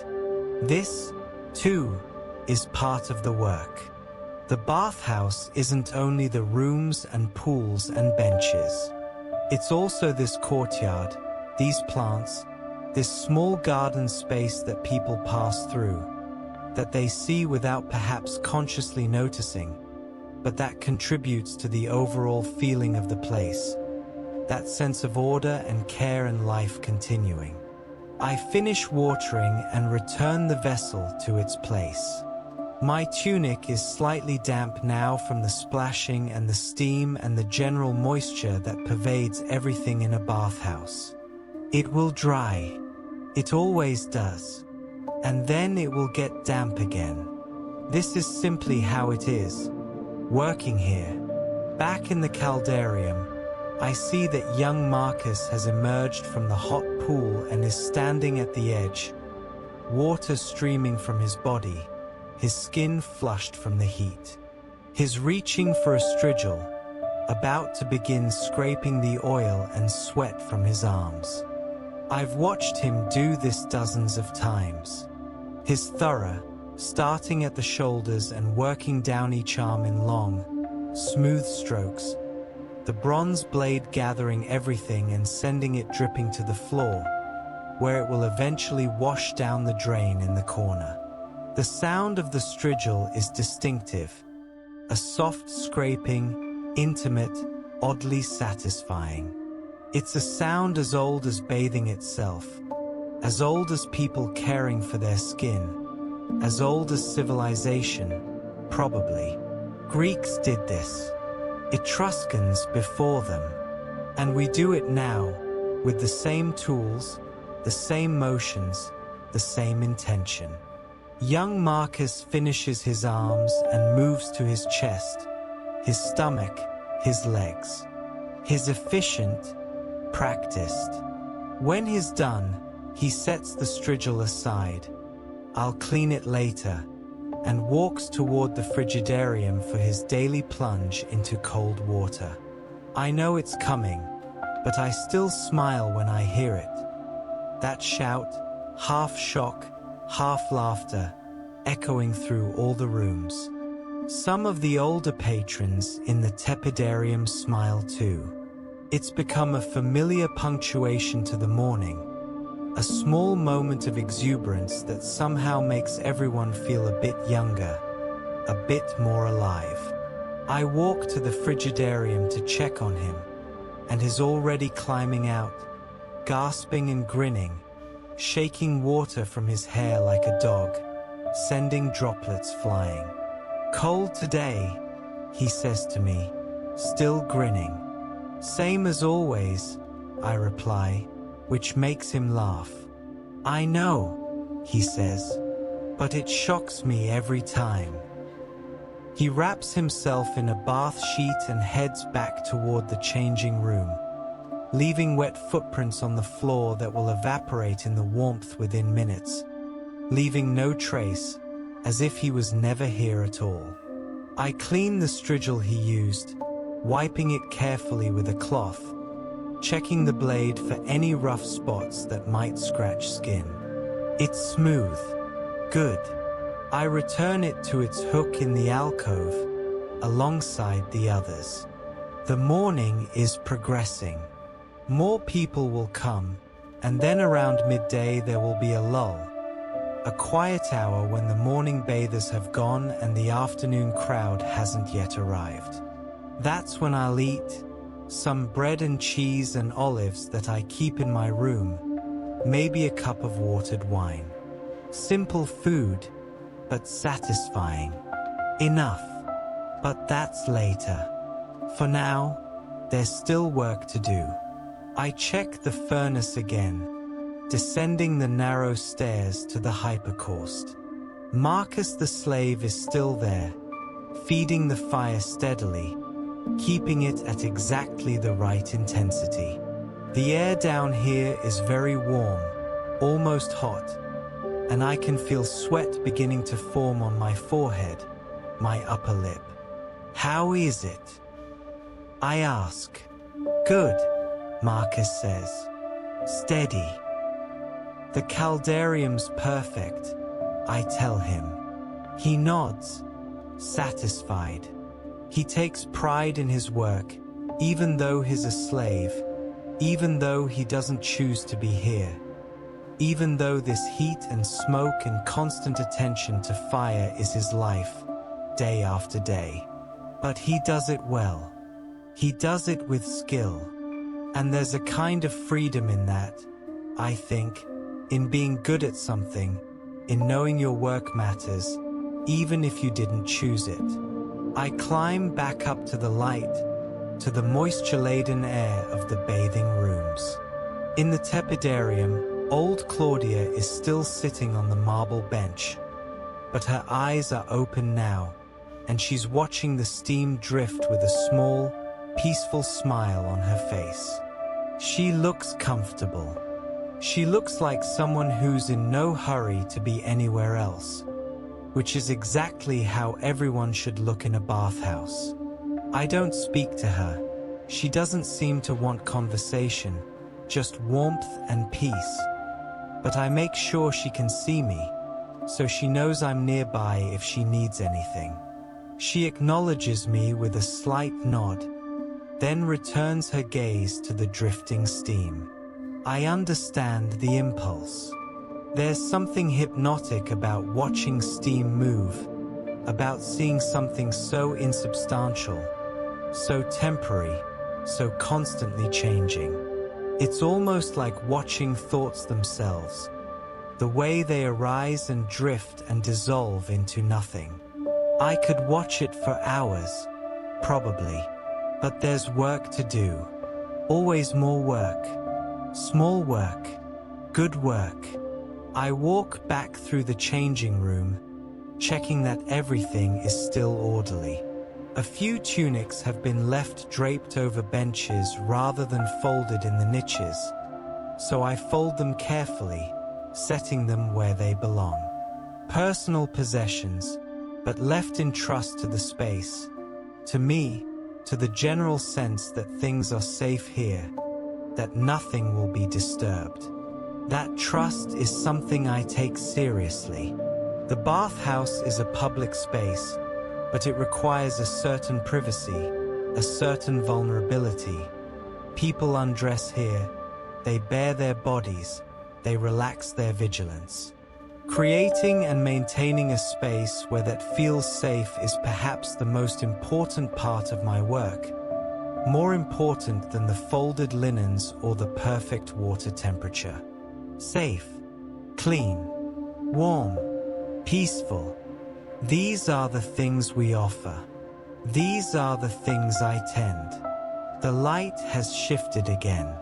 This, too, is part of the work. The bathhouse isn't only the rooms and pools and benches. It's also this courtyard, these plants, this small garden space that people pass through, that they see without perhaps consciously noticing, but that contributes to the overall feeling of the place, that sense of order and care and life continuing. I finish watering and return the vessel to its place. My tunic is slightly damp now from the splashing and the steam and the general moisture that pervades everything in a bathhouse. It will dry. It always does. And then it will get damp again. This is simply how it is. Working here, back in the caldarium, I see that young Marcus has emerged from the hot pool and is standing at the edge, water streaming from his body, his skin flushed from the heat. He's reaching for a strigil, about to begin scraping the oil and sweat from his arms. I've watched him do this dozens of times. His thorough, starting at the shoulders and working down each arm in long, smooth strokes, the bronze blade gathering everything and sending it dripping to the floor, where it will eventually wash down the drain in the corner. The sound of the strigil is distinctive, a soft scraping, intimate, oddly satisfying. It's a sound as old as bathing itself, as old as people caring for their skin, as old as civilization, probably. Greeks did this. Etruscans before them. And we do it now, with the same tools, the same motions, the same intention. Young Marcus finishes his arms and moves to his chest, his stomach, his legs. He's efficient, practiced. When he's done, he sets the strigil aside. I'll clean it later, and walks toward the frigidarium for his daily plunge into cold water. I know it's coming, but I still smile when I hear it. That shout, half shock, half laughter, echoing through all the rooms. Some of the older patrons in the tepidarium smile too. It's become a familiar punctuation to the morning, a small moment of exuberance that somehow makes everyone feel a bit younger, a bit more alive. I walk to the frigidarium to check on him, and he's already climbing out, gasping and grinning, shaking water from his hair like a dog, sending droplets flying. Cold today, he says to me, still grinning. Same as always, I reply, which makes him laugh. I know, he says, but it shocks me every time. He wraps himself in a bath sheet and heads back toward the changing room, leaving wet footprints on the floor that will evaporate in the warmth within minutes, leaving no trace, as if he was never here at all. I clean the strigil he used, wiping it carefully with a cloth, checking the blade for any rough spots that might scratch skin. It's smooth. Good. I return it to its hook in the alcove, alongside the others. The morning is progressing. More people will come, and then around midday there will be a lull. A quiet hour when the morning bathers have gone and the afternoon crowd hasn't yet arrived. That's when I'll eat some bread and cheese and olives that I keep in my room, maybe a cup of watered wine. Simple food, but satisfying. Enough. But that's later. For now, there's still work to do. I check the furnace again, descending the narrow stairs to the hypercaust. Marcus the slave is still there, feeding the fire steadily, keeping it at exactly the right intensity. The air down here is very warm, almost hot, and I can feel sweat beginning to form on my forehead, my upper lip. How is it? I ask. Good, Marcus says. Steady. The caldarium's perfect, I tell him. He nods, satisfied. He takes pride in his work, even though he's a slave, even though he doesn't choose to be here, even though this heat and smoke and constant attention to fire is his life, day after day. But he does it well. He does it with skill. And there's a kind of freedom in that, I think, in being good at something, in knowing your work matters, even if you didn't choose it. I climb back up to the light, to the moisture-laden air of the bathing rooms. In the tepidarium, old Claudia is still sitting on the marble bench, but her eyes are open now, and she's watching the steam drift with a small, peaceful smile on her face. She looks comfortable. She looks like someone who's in no hurry to be anywhere else, which is exactly how everyone should look in a bathhouse. I don't speak to her. She doesn't seem to want conversation, just warmth and peace. But I make sure she can see me, so she knows I'm nearby if she needs anything. She acknowledges me with a slight nod, then returns her gaze to the drifting steam. I understand the impulse. There's something hypnotic about watching steam move, about seeing something so insubstantial, so temporary, so constantly changing. It's almost like watching thoughts themselves, the way they arise and drift and dissolve into nothing. I could watch it for hours, probably, but there's work to do. Always more work. Small work. Good work. I walk back through the changing room, checking that everything is still orderly. A few tunics have been left draped over benches rather than folded in the niches, so I fold them carefully, setting them where they belong. Personal possessions, but left in trust to the space, to me, to the general sense that things are safe here, that nothing will be disturbed. That trust is something I take seriously. The bathhouse is a public space, but it requires a certain privacy, a certain vulnerability. People undress here, they bare their bodies, they relax their vigilance. Creating and maintaining a space where that feels safe is perhaps the most important part of my work, more important than the folded linens or the perfect water temperature. Safe, clean, warm, peaceful. These are the things we offer. These are the things I tend. The light has shifted again.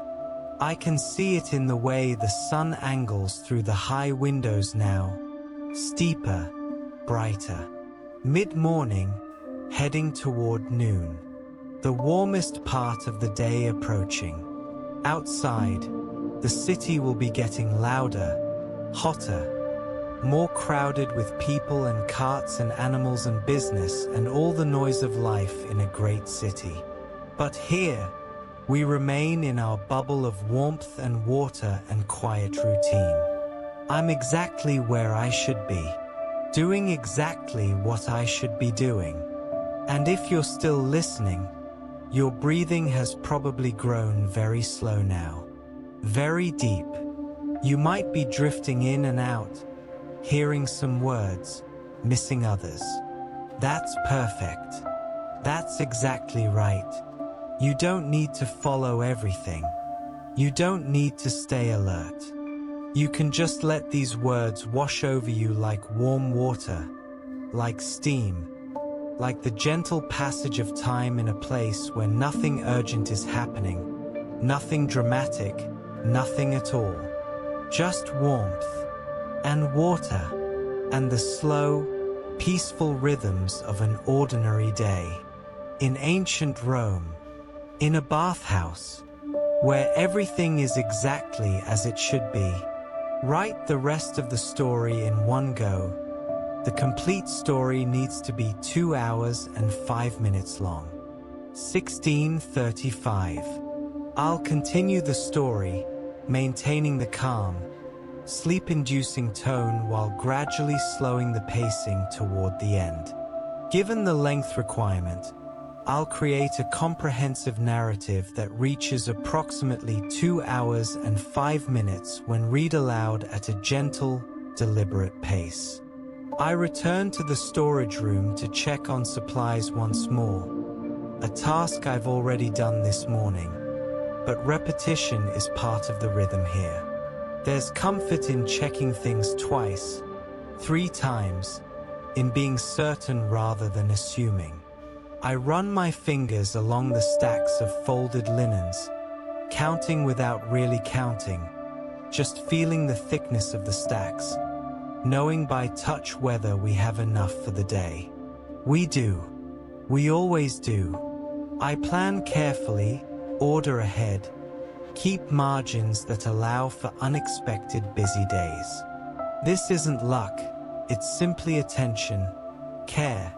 I can see it in the way the sun angles through the high windows now. Steeper, brighter. Mid-morning, heading toward noon. The warmest part of the day approaching. Outside, the city will be getting louder, hotter, more crowded with people and carts and animals and business and all the noise of life in a great city. But here, we remain in our bubble of warmth and water and quiet routine. I'm exactly where I should be, doing exactly what I should be doing. And if you're still listening, your breathing has probably grown very slow now, very deep. You might be drifting in and out, hearing some words, missing others. That's perfect. That's exactly right. You don't need to follow everything. You don't need to stay alert. You can just let these words wash over you like warm water, like steam, like the gentle passage of time in a place where nothing urgent is happening, nothing dramatic, nothing at all. Just warmth and water and the slow, peaceful rhythms of an ordinary day. In ancient Rome, in a bathhouse, where everything is exactly as it should be. Write the rest of the story in one go. The complete story needs to be 2 hours and 5 minutes long. 16:35. I'll continue the story, maintaining the calm, sleep-inducing tone while gradually slowing the pacing toward the end. Given the length requirement, I'll create a comprehensive narrative that reaches approximately 2 hours and 5 minutes when read aloud at a gentle, deliberate pace. I return to the storage room to check on supplies once more, a task I've already done this morning, but repetition is part of the rhythm here. There's comfort in checking things twice, 3 times, in being certain rather than assuming. I run my fingers along the stacks of folded linens, counting without really counting, just feeling the thickness of the stacks, knowing by touch whether we have enough for the day. We do. We always do. I plan carefully, order ahead, keep margins that allow for unexpected busy days. This isn't luck, it's simply attention, care,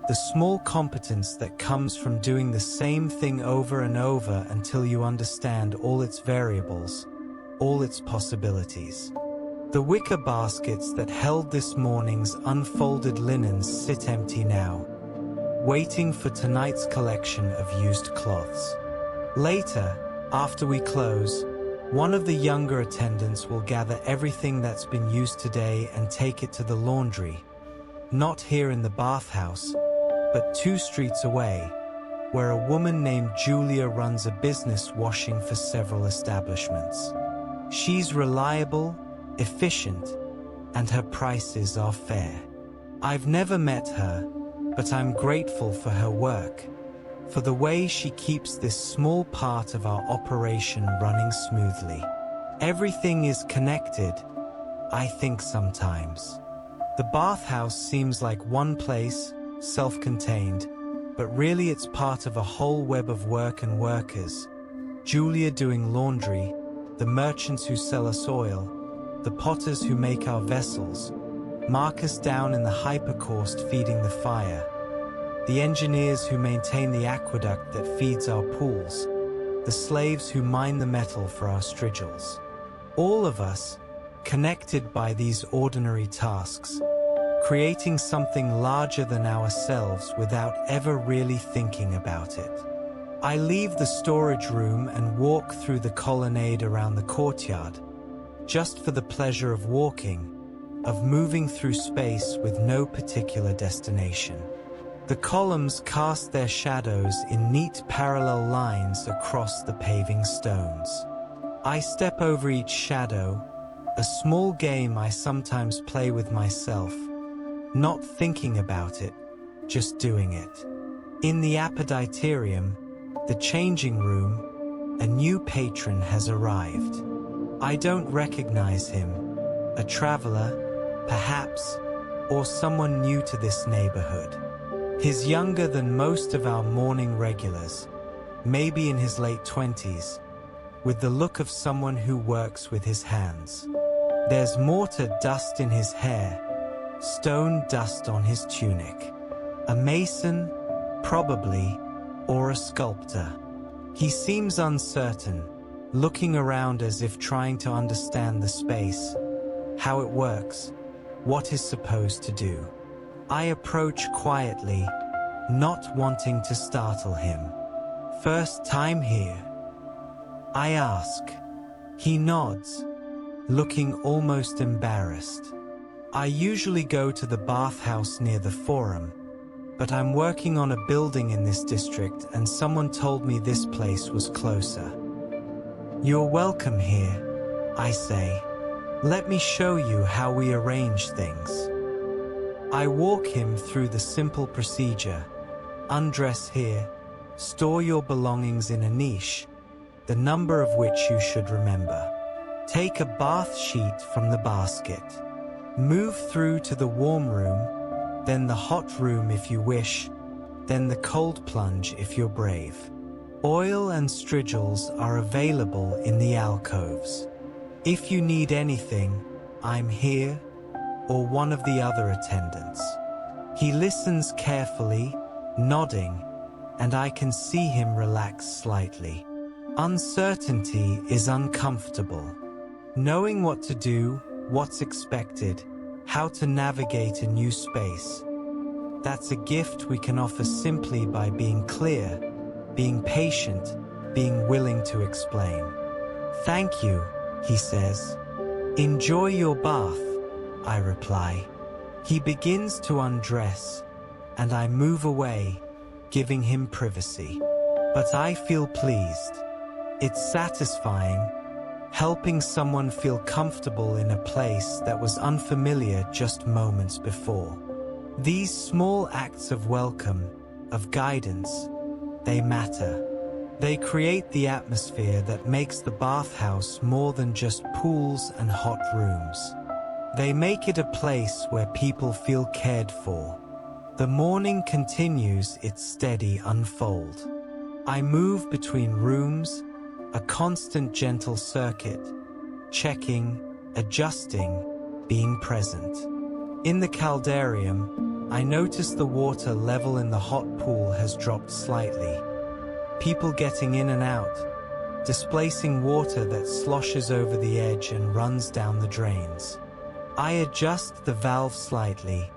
the small competence that comes from doing the same thing over and over until you understand all its variables, all its possibilities. The wicker baskets that held this morning's unfolded linens sit empty now, waiting for tonight's collection of used cloths. Later, after we close, one of the younger attendants will gather everything that's been used today and take it to the laundry, not here in the bathhouse, but 2 streets away, where a woman named Julia runs a business washing for several establishments. She's reliable, efficient, and her prices are fair. I've never met her, but I'm grateful for her work, for the way she keeps this small part of our operation running smoothly. Everything is connected, I think sometimes. The bathhouse seems like one place, self-contained, but really it's part of a whole web of work and workers. Julia doing laundry, the merchants who sell us oil, the potters who make our vessels, Marcus down in the hypercaust feeding the fire, the engineers who maintain the aqueduct that feeds our pools, the slaves who mine the metal for our strigils. All of us, connected by these ordinary tasks, creating something larger than ourselves without ever really thinking about it. I leave the storage room and walk through the colonnade around the courtyard, just for the pleasure of walking, of moving through space with no particular destination. The columns cast their shadows in neat parallel lines across the paving stones. I step over each shadow, a small game I sometimes play with myself, not thinking about it, just doing it. In the appetitorium, the changing room, a new patron has arrived. I don't recognize him, a traveler, perhaps, or someone new to this neighborhood. He's younger than most of our morning regulars, maybe in his late 20s, with the look of someone who works with his hands. There's mortar dust in his hair, stone dust on his tunic. A mason, probably, or a sculptor. He seems uncertain, looking around as if trying to understand the space, how it works, what is supposed to do. I approach quietly, not wanting to startle him. First time here? I ask. He nods, looking almost embarrassed. I usually go to the bathhouse near the forum, but I'm working on a building in this district and someone told me this place was closer. You're welcome here, I say. Let me show you how we arrange things. I walk him through the simple procedure. Undress here, store your belongings in a niche, the number of which you should remember. Take a bath sheet from the basket. Move through to the warm room, then the hot room if you wish, then the cold plunge if you're brave. Oil and strigils are available in the alcoves. If you need anything, I'm here, or one of the other attendants. He listens carefully, nodding, and I can see him relax slightly. Uncertainty is uncomfortable. Knowing what to do, what's expected, how to navigate a new space. That's a gift we can offer simply by being clear, being patient, being willing to explain. Thank you, he says. Enjoy your bath, I reply. He begins to undress, and I move away, giving him privacy. But I feel pleased. It's satisfying, helping someone feel comfortable in a place that was unfamiliar just moments before. These small acts of welcome, of guidance, they matter. They create the atmosphere that makes the bathhouse more than just pools and hot rooms. They make it a place where people feel cared for. The morning continues its steady unfold. I move between rooms, a constant gentle circuit, checking, adjusting, being present. In the caldarium, I notice the water level in the hot pool has dropped slightly. People getting in and out, displacing water that sloshes over the edge and runs down the drains. I adjust the valve slightly,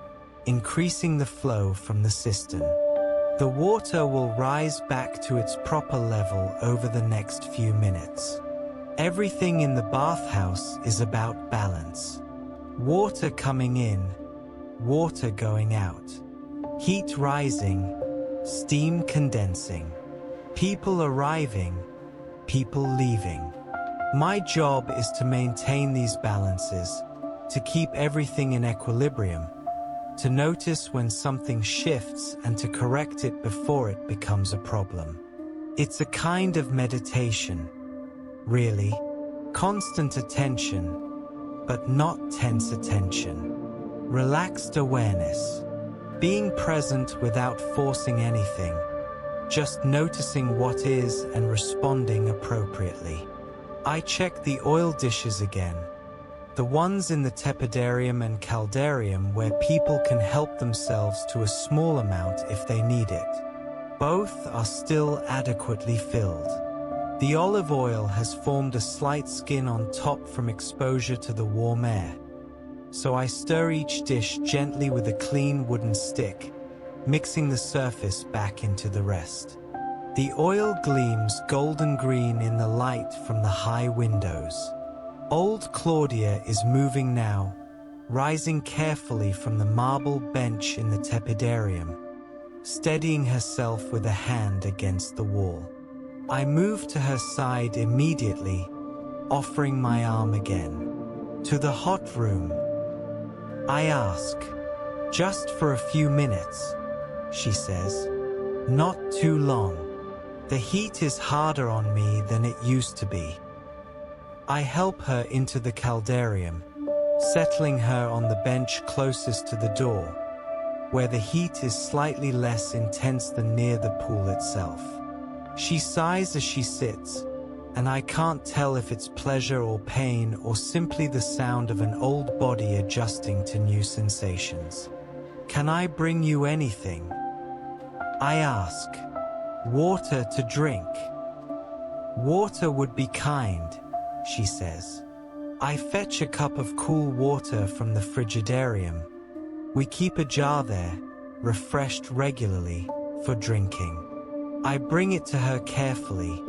increasing the flow from the cistern. The water will rise back to its proper level over the next few minutes. Everything in the bathhouse is about balance. Water coming in, water going out. Heat rising, steam condensing. People arriving, people leaving. My job is to maintain these balances, to keep everything in equilibrium, to notice when something shifts and to correct it before it becomes a problem. It's a kind of meditation, really. Constant attention, but not tense attention. Relaxed awareness. Being present without forcing anything. Just noticing what is and responding appropriately. I check the oil dishes again. The ones in the tepidarium and caldarium where people can help themselves to a small amount if they need it. Both are still adequately filled. The olive oil has formed a slight skin on top from exposure to the warm air. So I stir each dish gently with a clean wooden stick, mixing the surface back into the rest. The oil gleams golden green in the light from the high windows. Old Claudia is moving now, rising carefully from the marble bench in the tepidarium, steadying herself with a hand against the wall. I move to her side immediately, offering my arm again. To the hot room. I ask, Just for a few minutes, she says. Not too long. The heat is harder on me than it used to be. I help her into the caldarium, settling her on the bench closest to the door, where the heat is slightly less intense than near the pool itself. She sighs as she sits, and I can't tell if it's pleasure or pain or simply the sound of an old body adjusting to new sensations. Can I bring you anything? I ask. Water to drink. Water would be kind, she says. I fetch a cup of cool water from the frigidarium. We keep a jar there, refreshed regularly, for drinking. I bring it to her carefully,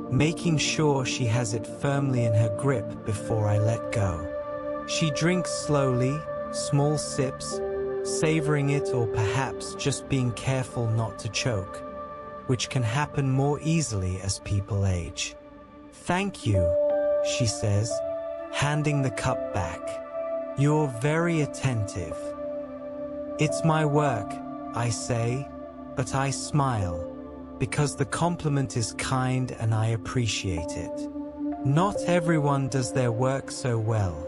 making sure she has it firmly in her grip before I let go. She drinks slowly, small sips, savoring it or perhaps just being careful not to choke, which can happen more easily as people age. Thank you, she says, handing the cup back. You're very attentive. It's my work, I say, but I smile, because the compliment is kind and I appreciate it. Not everyone does their work so well,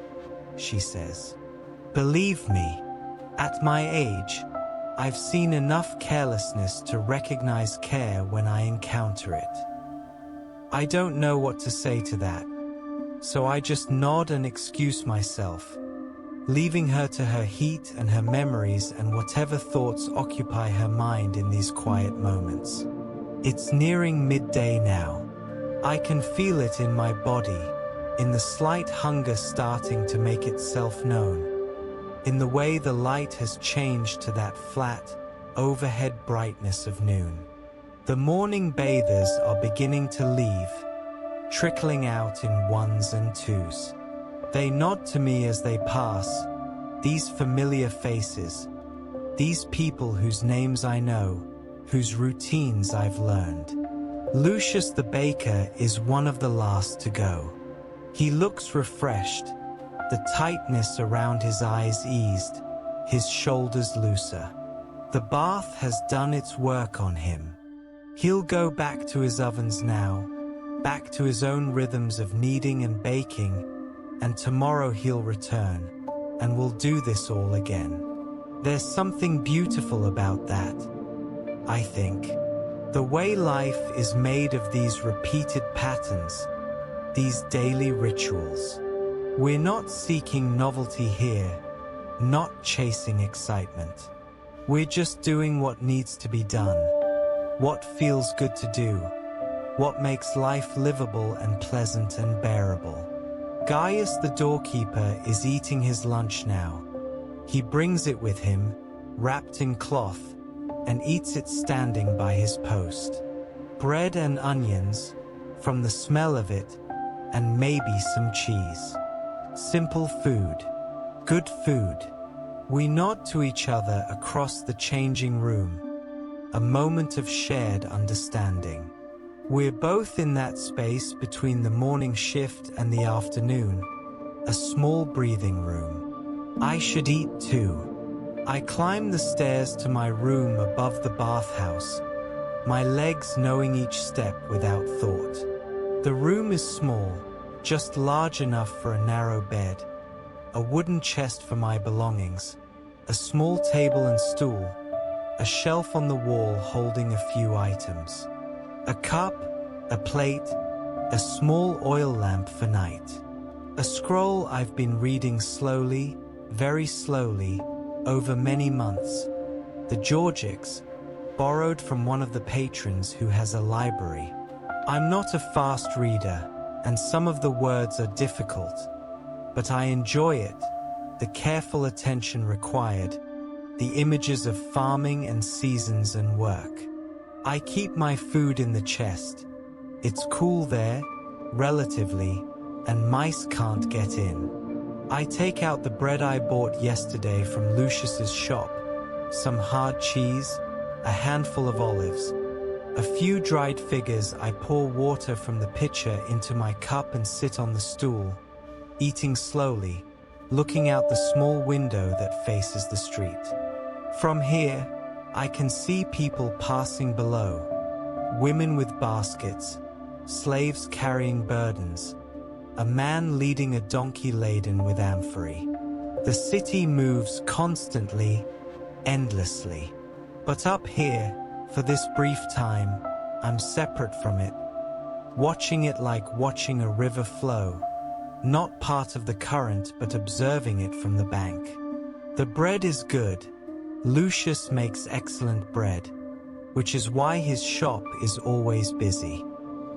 she says. Believe me, at my age, I've seen enough carelessness to recognize care when I encounter it. I don't know what to say to that, so I just nod and excuse myself, leaving her to her heat and her memories and whatever thoughts occupy her mind in these quiet moments. It's nearing midday now. I can feel it in my body, in the slight hunger starting to make itself known, in the way the light has changed to that flat, overhead brightness of noon. The morning bathers are beginning to leave, trickling out in ones and twos. They nod to me as they pass, these familiar faces, these people whose names I know, whose routines I've learned. Lucius the baker is one of the last to go. He looks refreshed, the tightness around his eyes eased, his shoulders looser. The bath has done its work on him. He'll go back to his ovens now, back to his own rhythms of kneading and baking, and tomorrow he'll return, and we'll do this all again. There's something beautiful about that, I think. The way life is made of these repeated patterns, these daily rituals. We're not seeking novelty here, not chasing excitement. We're just doing what needs to be done, what feels good to do, what makes life livable and pleasant and bearable. Gaius the doorkeeper is eating his lunch now. He brings it with him, wrapped in cloth, and eats it standing by his post. Bread and onions, from the smell of it, and maybe some cheese. Simple food. Good food. We nod to each other across the changing room. A moment of shared understanding. We're both in that space between the morning shift and the afternoon. A small breathing room. I should eat too. I climb the stairs to my room above the bathhouse, my legs knowing each step without thought. The room is small, just large enough for a narrow bed, a wooden chest for my belongings, a small table and stool, a shelf on the wall holding a few items, a cup, a plate, a small oil lamp for night, a scroll I've been reading slowly, very slowly, over many months, the Georgics, borrowed from one of the patrons who has a library. I'm not a fast reader, and some of the words are difficult, but I enjoy it, the careful attention required, the images of farming and seasons and work. I keep my food in the chest. It's cool there, relatively, and mice can't get in. I take out the bread I bought yesterday from Lucius's shop, some hard cheese, a handful of olives, a few dried figures. I pour water from the pitcher into my cup and sit on the stool, eating slowly, looking out the small window that faces the street. From here, I can see people passing below, women with baskets, slaves carrying burdens, a man leading a donkey laden with amphorae. The city moves constantly, endlessly. But up here, for this brief time, I'm separate from it, watching it like watching a river flow, not part of the current but observing it from the bank. The bread is good. Lucius makes excellent bread, which is why his shop is always busy.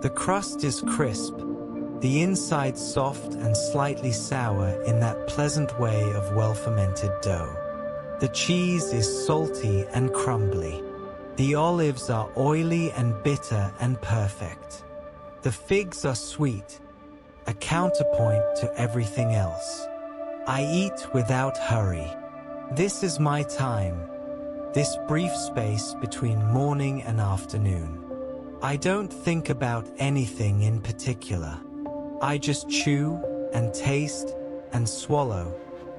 The crust is crisp, the inside soft and slightly sour in that pleasant way of well-fermented dough. The cheese is salty and crumbly. The olives are oily and bitter and perfect. The figs are sweet, a counterpoint to everything else. I eat without hurry. This is my time, this brief space between morning and afternoon. I don't think about anything in particular. I just chew and taste and swallow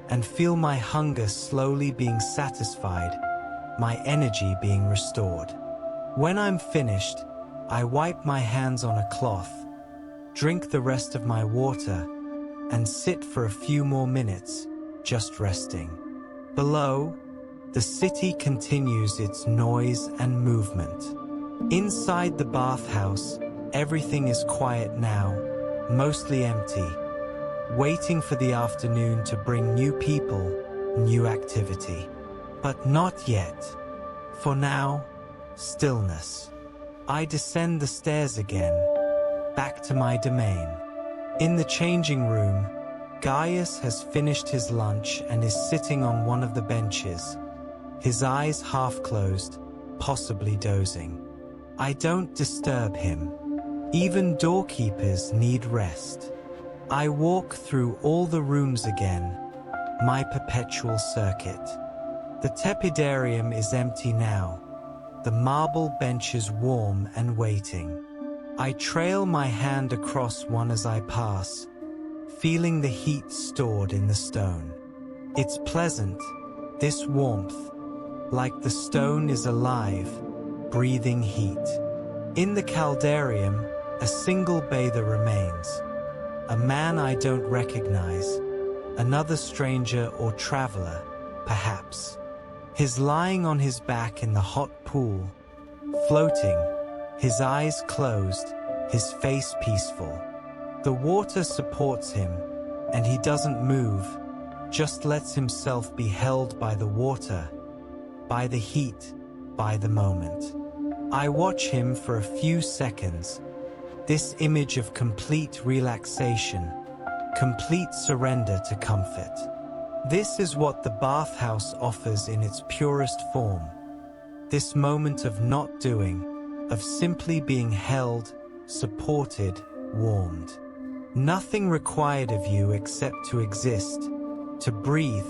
and feel my hunger slowly being satisfied, my energy being restored. When I'm finished, I wipe my hands on a cloth, drink the rest of my water, and sit for a few more minutes, just resting. Below, the city continues its noise and movement. Inside the bathhouse, everything is quiet now, mostly empty, waiting for the afternoon to bring new people, new activity. But not yet. For now, stillness. I descend the stairs again, back to my domain. In the changing room, Gaius has finished his lunch and is sitting on one of the benches, his eyes half closed, possibly dozing. I don't disturb him. Even doorkeepers need rest. I walk through all the rooms again, my perpetual circuit. The tepidarium is empty now, the marble benches warm and waiting. I trail my hand across one as I pass, feeling the heat stored in the stone. It's pleasant, this warmth, like the stone is alive, breathing heat. In the caldarium, a single bather remains, a man I don't recognize, another stranger or traveler, perhaps. He's lying on his back in the hot pool, floating, his eyes closed, his face peaceful. The water supports him, and he doesn't move, just lets himself be held by the water, by the heat, by the moment. I watch him for a few seconds, this image of complete relaxation, complete surrender to comfort. This is what the bathhouse offers in its purest form. This moment of not doing, of simply being held, supported, warmed. Nothing required of you except to exist, to breathe,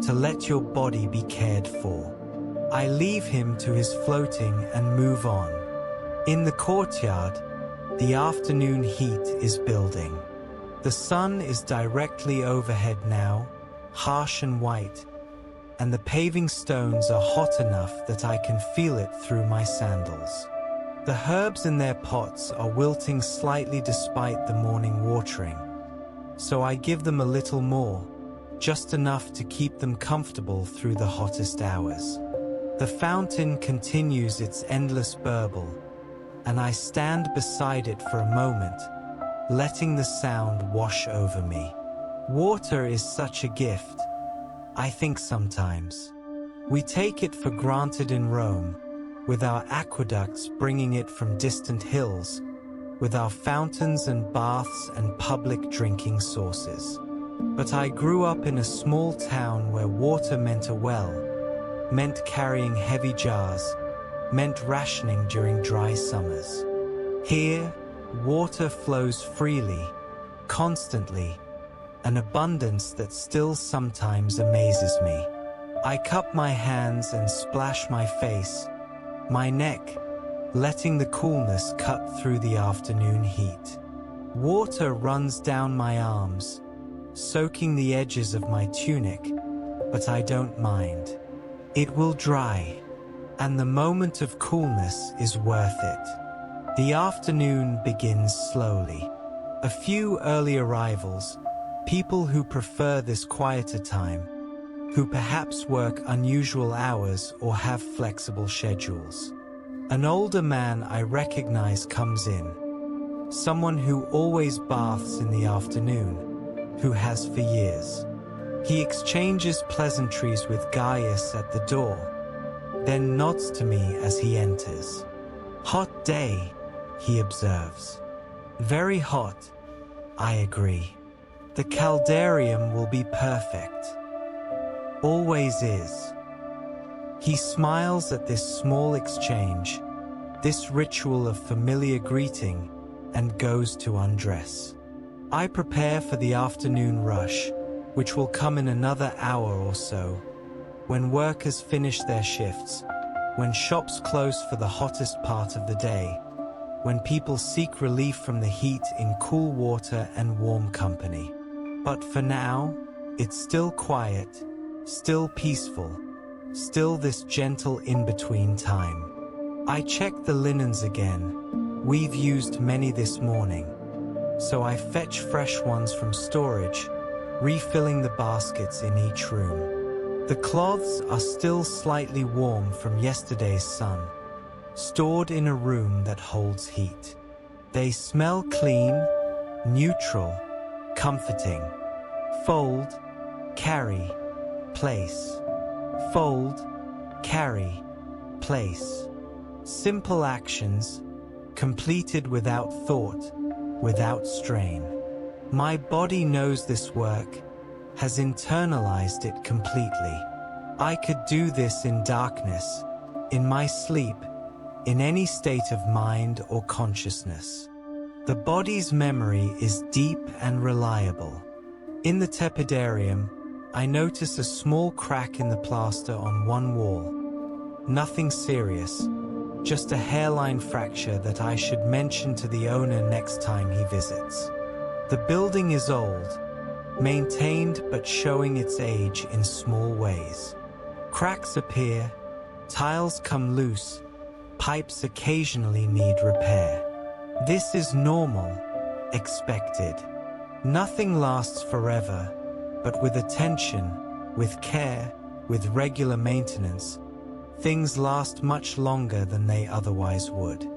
to let your body be cared for. I leave him to his floating and move on. In the courtyard, the afternoon heat is building. The sun is directly overhead now, harsh and white, and the paving stones are hot enough that I can feel it through my sandals. The herbs in their pots are wilting slightly despite the morning watering, so I give them a little more, just enough to keep them comfortable through the hottest hours. The fountain continues its endless burble, and I stand beside it for a moment, letting the sound wash over me. Water is such a gift, I think sometimes. We take it for granted in Rome, with our aqueducts bringing it from distant hills, with our fountains and baths and public drinking sources. But I grew up in a small town where water meant a well, meant carrying heavy jars, meant rationing during dry summers. Here, water flows freely, constantly, an abundance that still sometimes amazes me. I cup my hands and splash my face, my neck, letting the coolness cut through the afternoon heat. Water runs down my arms, soaking the edges of my tunic, but I don't mind. It will dry, and the moment of coolness is worth it. The afternoon begins slowly. A few early arrivals, people who prefer this quieter time, who perhaps work unusual hours or have flexible schedules. An older man I recognize comes in. Someone who always baths in the afternoon, who has for years. He exchanges pleasantries with Gaius at the door, then nods to me as he enters. "Hot day," he observes. "Very hot," I agree. "The caldarium will be perfect." Always is. He smiles at this small exchange, this ritual of familiar greeting, and goes to undress. I prepare for the afternoon rush, which will come in another hour or so, when workers finish their shifts, when shops close for the hottest part of the day, when people seek relief from the heat in cool water and warm company. But for now, it's still quiet, still peaceful, still this gentle in-between time. I check the linens again. We've used many this morning, so I fetch fresh ones from storage, refilling the baskets in each room. The cloths are still slightly warm from yesterday's sun, stored in a room that holds heat. They smell clean, neutral, comforting. Fold, carry, place. Fold, carry, place. Simple actions, completed without thought, without strain. My body knows this work, has internalized it completely. I could do this in darkness, in my sleep, in any state of mind or consciousness. The body's memory is deep and reliable. In the tepidarium, I notice a small crack in the plaster on one wall. Nothing serious, just a hairline fracture that I should mention to the owner next time he visits. The building is old, maintained but showing its age in small ways. Cracks appear, tiles come loose, pipes occasionally need repair. This is normal, expected. Nothing lasts forever, but with attention, with care, with regular maintenance, things last much longer than they otherwise would.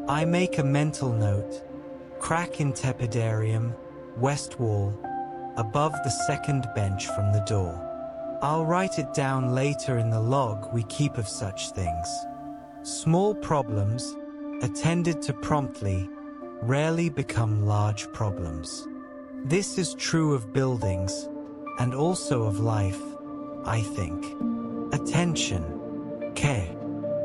I make a mental note: crack in tepidarium, west wall, above the second bench from the door. I'll write it down later in the log we keep of such things. Small problems, attended to promptly, rarely become large problems. This is true of buildings, and also of life, I think. Attention, care,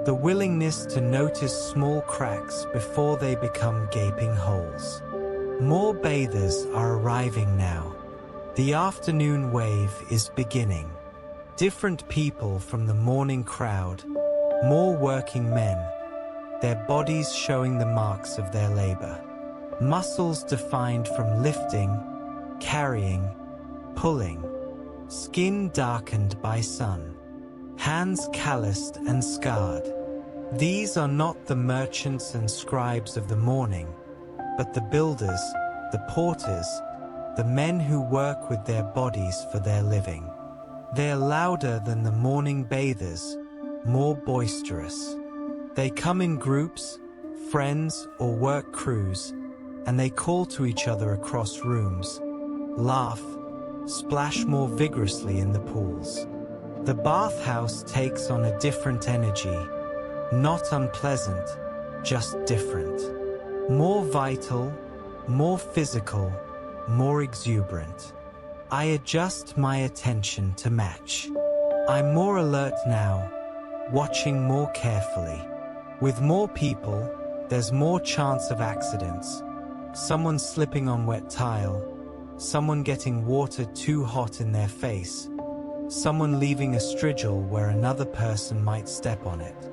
the willingness to notice small cracks before they become gaping holes. More bathers are arriving now. The afternoon wave is beginning. Different people from the morning crowd, more working men, their bodies showing the marks of their labor. Muscles defined from lifting, carrying, pulling. Skin darkened by sun. Hands calloused and scarred. These are not the merchants and scribes of the morning, but the builders, the porters, the men who work with their bodies for their living. They're louder than the morning bathers, more boisterous. They come in groups, friends or work crews, and they call to each other across rooms, laugh, splash more vigorously in the pools. The bathhouse takes on a different energy, not unpleasant, just different. More vital, more physical, more exuberant. I adjust my attention to match. I'm more alert now, watching more carefully. With more people, there's more chance of accidents. Someone slipping on wet tile, someone getting water too hot in their face, someone leaving a strigil where another person might step on it.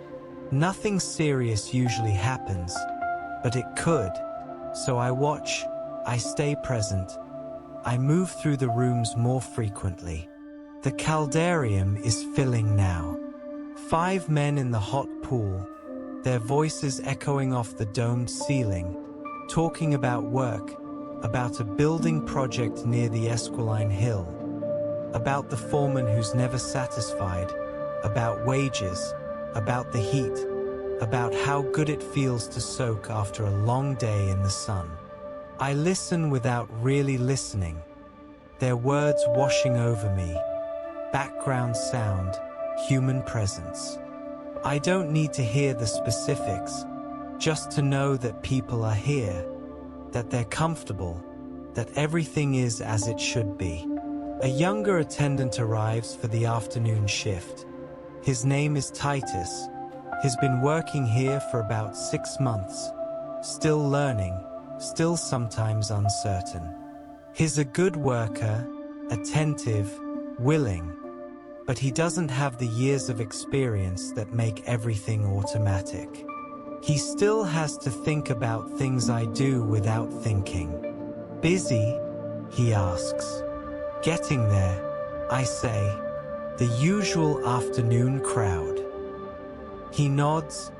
Nothing serious usually happens, but it could. So I watch, I stay present, I move through the rooms more frequently. The caldarium is filling now. 5 men in the hot pool, their voices echoing off the domed ceiling, talking about work, about a building project near the Esquiline Hill, about the foreman who's never satisfied, about wages, about the heat, about how good it feels to soak after a long day in the sun. I listen without really listening, their words washing over me, background sound, human presence. I don't need to hear the specifics, just to know that people are here, that they're comfortable, that everything is as it should be. A younger attendant arrives for the afternoon shift. His name is Titus. He's been working here for about 6 months, still learning, still sometimes uncertain. He's a good worker, attentive, willing, but he doesn't have the years of experience that make everything automatic. He still has to think about things I do without thinking. Busy? He asks. Getting there, I say, the usual afternoon crowd. He nods,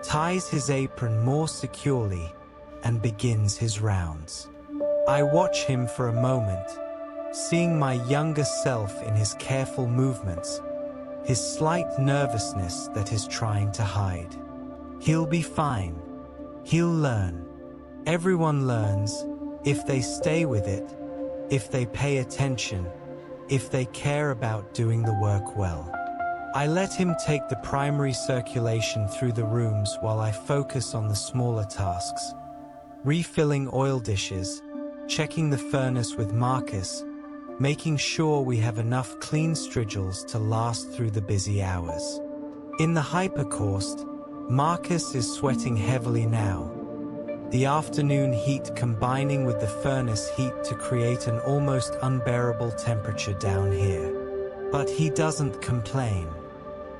ties his apron more securely, and begins his rounds. I watch him for a moment, seeing my younger self in his careful movements, his slight nervousness that he's trying to hide. He'll be fine. He'll learn. Everyone learns, if they stay with it, if they pay attention, if they care about doing the work well. I let him take the primary circulation through the rooms while I focus on the smaller tasks, refilling oil dishes, checking the furnace with Marcus, making sure we have enough clean strigils to last through the busy hours. In the hypercaust, Marcus is sweating heavily now, the afternoon heat combining with the furnace heat to create an almost unbearable temperature down here. But he doesn't complain.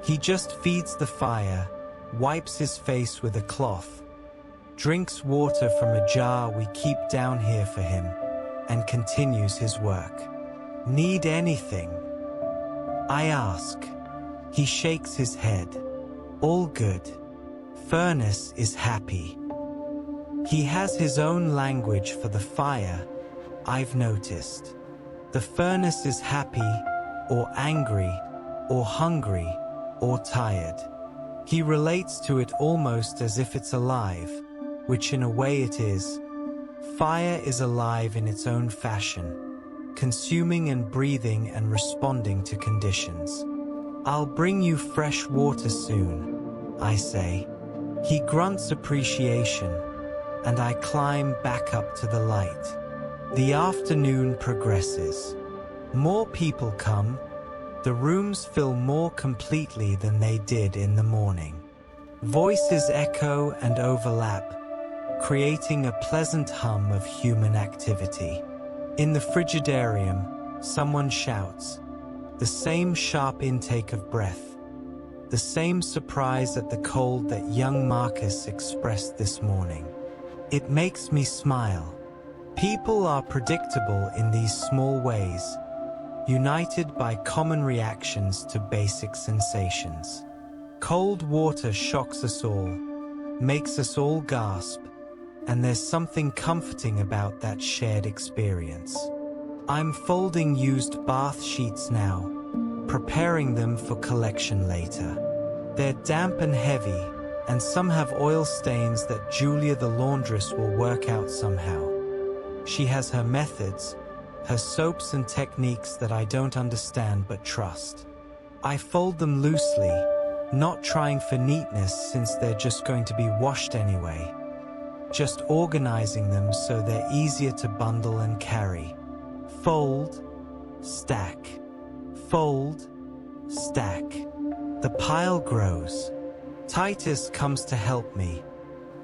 He just feeds the fire, wipes his face with a cloth, drinks water from a jar we keep down here for him, and continues his work. Need anything? I ask. He shakes his head. All good. Furnace is happy. He has his own language for the fire, I've noticed. The furnace is happy, or angry, or hungry, or tired. He relates to it almost as if it's alive, which in a way it is. Fire is alive in its own fashion, consuming and breathing and responding to conditions. I'll bring you fresh water soon, I say. He grunts appreciation, and I climb back up to the light. The afternoon progresses. More people come. The rooms fill more completely than they did in the morning. Voices echo and overlap, creating a pleasant hum of human activity. In the frigidarium, someone shouts, the same sharp intake of breath, the same surprise at the cold that young Marcus expressed this morning. It makes me smile. People are predictable in these small ways, united by common reactions to basic sensations. Cold water shocks us all, makes us all gasp, and there's something comforting about that shared experience. I'm folding used bath sheets now, preparing them for collection later. They're damp and heavy, and some have oil stains that Julia the laundress will work out somehow. She has her methods, her soaps and techniques that I don't understand but trust. I fold them loosely, not trying for neatness since they're just going to be washed anyway. Just organizing them so they're easier to bundle and carry. Fold, stack. Fold, stack. The pile grows. Titus comes to help me,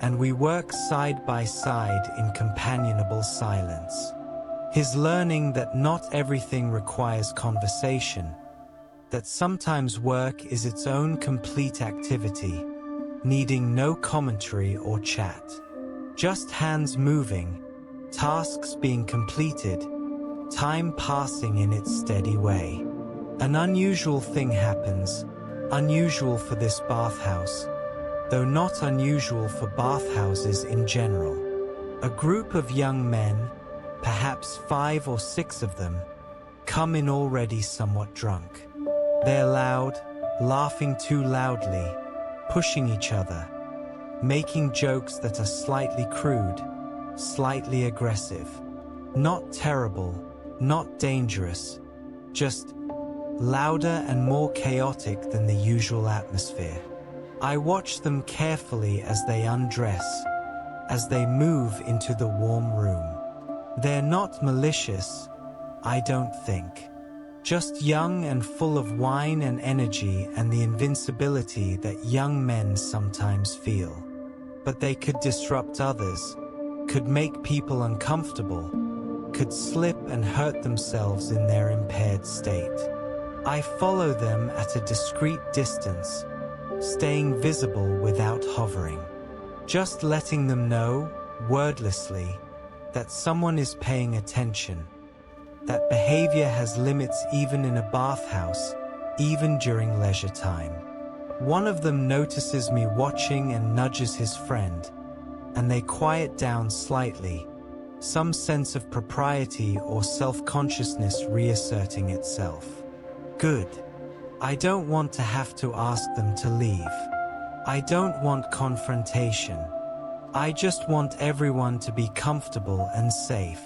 and we work side by side in companionable silence. He's learning that not everything requires conversation, that sometimes work is its own complete activity, needing no commentary or chat. Just hands moving, tasks being completed, time passing in its steady way. An unusual thing happens. Unusual for this bathhouse, though not unusual for bathhouses in general. A group of young men, perhaps 5 or 6 of them, come in already somewhat drunk. They're loud, laughing too loudly, pushing each other, making jokes that are slightly crude, slightly aggressive. Not terrible, not dangerous, just louder and more chaotic than the usual atmosphere. I watch them carefully as they undress, as they move into the warm room. They're not malicious, I don't think. Just young and full of wine and energy and the invincibility that young men sometimes feel. But they could disrupt others, could make people uncomfortable, could slip and hurt themselves in their impaired state. I follow them at a discreet distance, staying visible without hovering. Just letting them know, wordlessly, that someone is paying attention, that behavior has limits even in a bathhouse, even during leisure time. One of them notices me watching and nudges his friend, and they quiet down slightly, some sense of propriety or self-consciousness reasserting itself. Good. I don't want to have to ask them to leave. I don't want confrontation. I just want everyone to be comfortable and safe.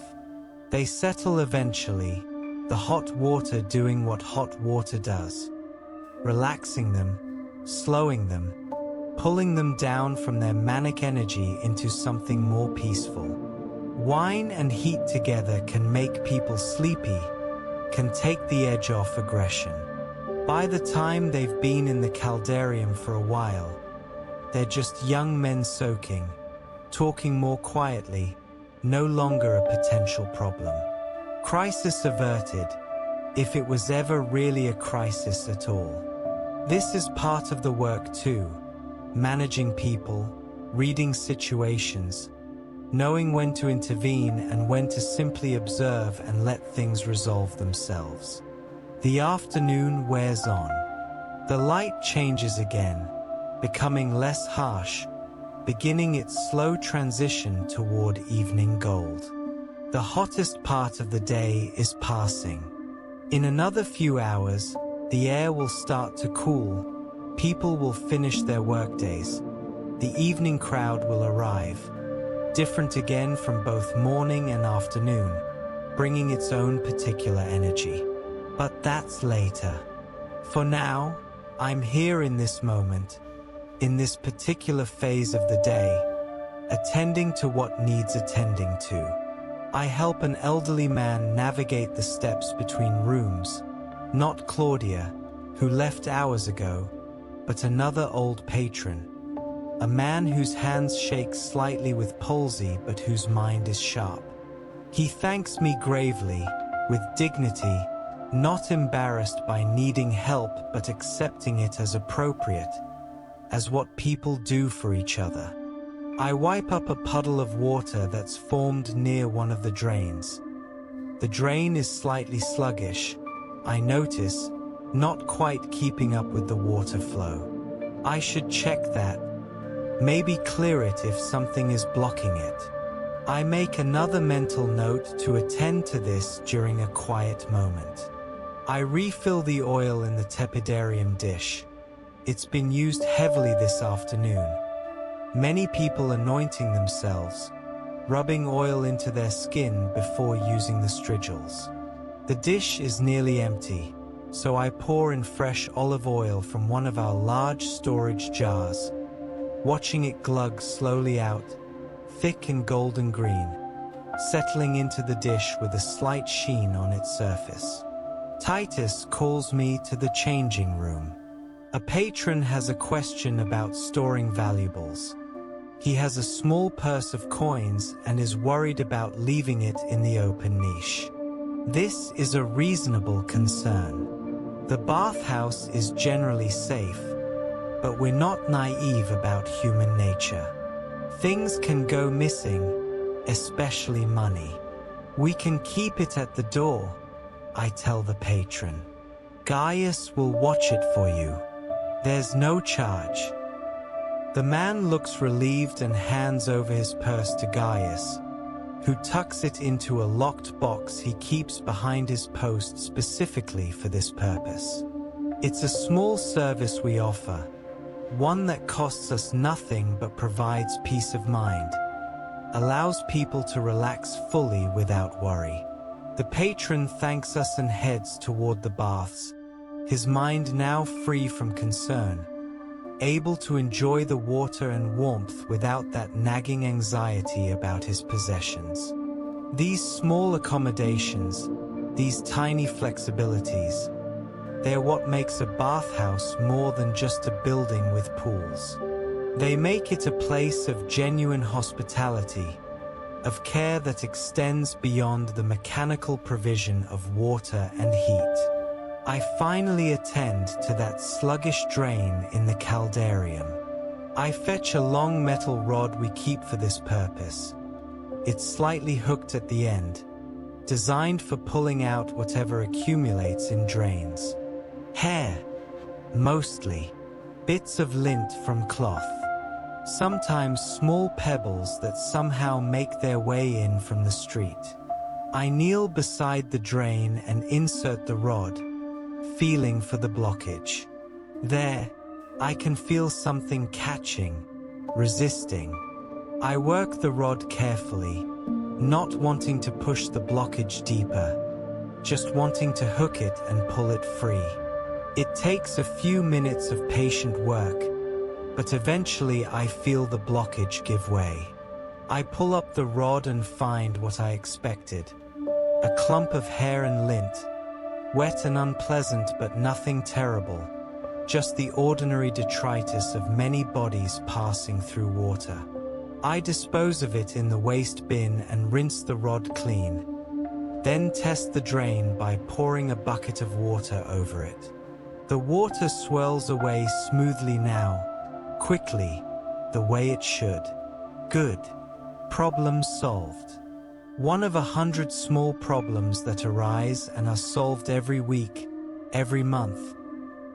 They settle eventually, the hot water doing what hot water does. Relaxing them, slowing them, pulling them down from their manic energy into something more peaceful. Wine and heat together can make people sleepy, can take the edge off aggression. By the time they've been in the caldarium for a while, they're just young men soaking, talking more quietly, no longer a potential problem. Crisis averted, if it was ever really a crisis at all. This is part of the work too, managing people, reading situations, knowing when to intervene and when to simply observe and let things resolve themselves. The afternoon wears on. The light changes again, becoming less harsh, beginning its slow transition toward evening gold. The hottest part of the day is passing. In another few hours, the air will start to cool, people will finish their workdays, the evening crowd will arrive, different again from both morning and afternoon, bringing its own particular energy. But that's later. For now, I'm here in this moment, in this particular phase of the day, attending to what needs attending to. I help an elderly man navigate the steps between rooms, not Claudia, who left hours ago, but another old patron, a man whose hands shake slightly with palsy but whose mind is sharp. He thanks me gravely, with dignity, not embarrassed by needing help but accepting it as appropriate, as what people do for each other. I wipe up a puddle of water that's formed near one of the drains. The drain is slightly sluggish, I notice, not quite keeping up with the water flow. I should check that. Maybe clear it if something is blocking it. I make another mental note to attend to this during a quiet moment. I refill the oil in the tepidarium dish. It's been used heavily this afternoon. Many people anointing themselves, rubbing oil into their skin before using the strigils. The dish is nearly empty, so I pour in fresh olive oil from one of our large storage jars, watching it glug slowly out, thick and golden green, settling into the dish with a slight sheen on its surface. Titus calls me to the changing room. A patron has a question about storing valuables. He has a small purse of coins and is worried about leaving it in the open niche. This is a reasonable concern. The bathhouse is generally safe, but we're not naive about human nature. Things can go missing, especially money. We can keep it at the door, I tell the patron. Gaius will watch it for you. There's no charge. The man looks relieved and hands over his purse to Gaius, who tucks it into a locked box he keeps behind his post specifically for this purpose. It's a small service we offer, one that costs us nothing but provides peace of mind, allows people to relax fully without worry. The patron thanks us and heads toward the baths, his mind now free from concern, able to enjoy the water and warmth without that nagging anxiety about his possessions. These small accommodations, these tiny flexibilities, they're what makes a bathhouse more than just a building with pools. They make it a place of genuine hospitality, of care that extends beyond the mechanical provision of water and heat. I finally attend to that sluggish drain in the caldarium. I fetch a long metal rod we keep for this purpose. It's slightly hooked at the end, designed for pulling out whatever accumulates in drains. Hair, mostly. Bits of lint from cloth. Sometimes small pebbles that somehow make their way in from the street. I kneel beside the drain and insert the rod, feeling for the blockage. There, I can feel something catching, resisting. I work the rod carefully, not wanting to push the blockage deeper, just wanting to hook it and pull it free. It takes a few minutes of patient work, but eventually I feel the blockage give way. I pull up the rod and find what I expected. A clump of hair and lint, wet and unpleasant but nothing terrible, just the ordinary detritus of many bodies passing through water. I dispose of it in the waste bin and rinse the rod clean, then test the drain by pouring a bucket of water over it. The water swirls away smoothly now, quickly, the way it should. Good. Problem solved. One of 100 small problems that arise and are solved every week, every month.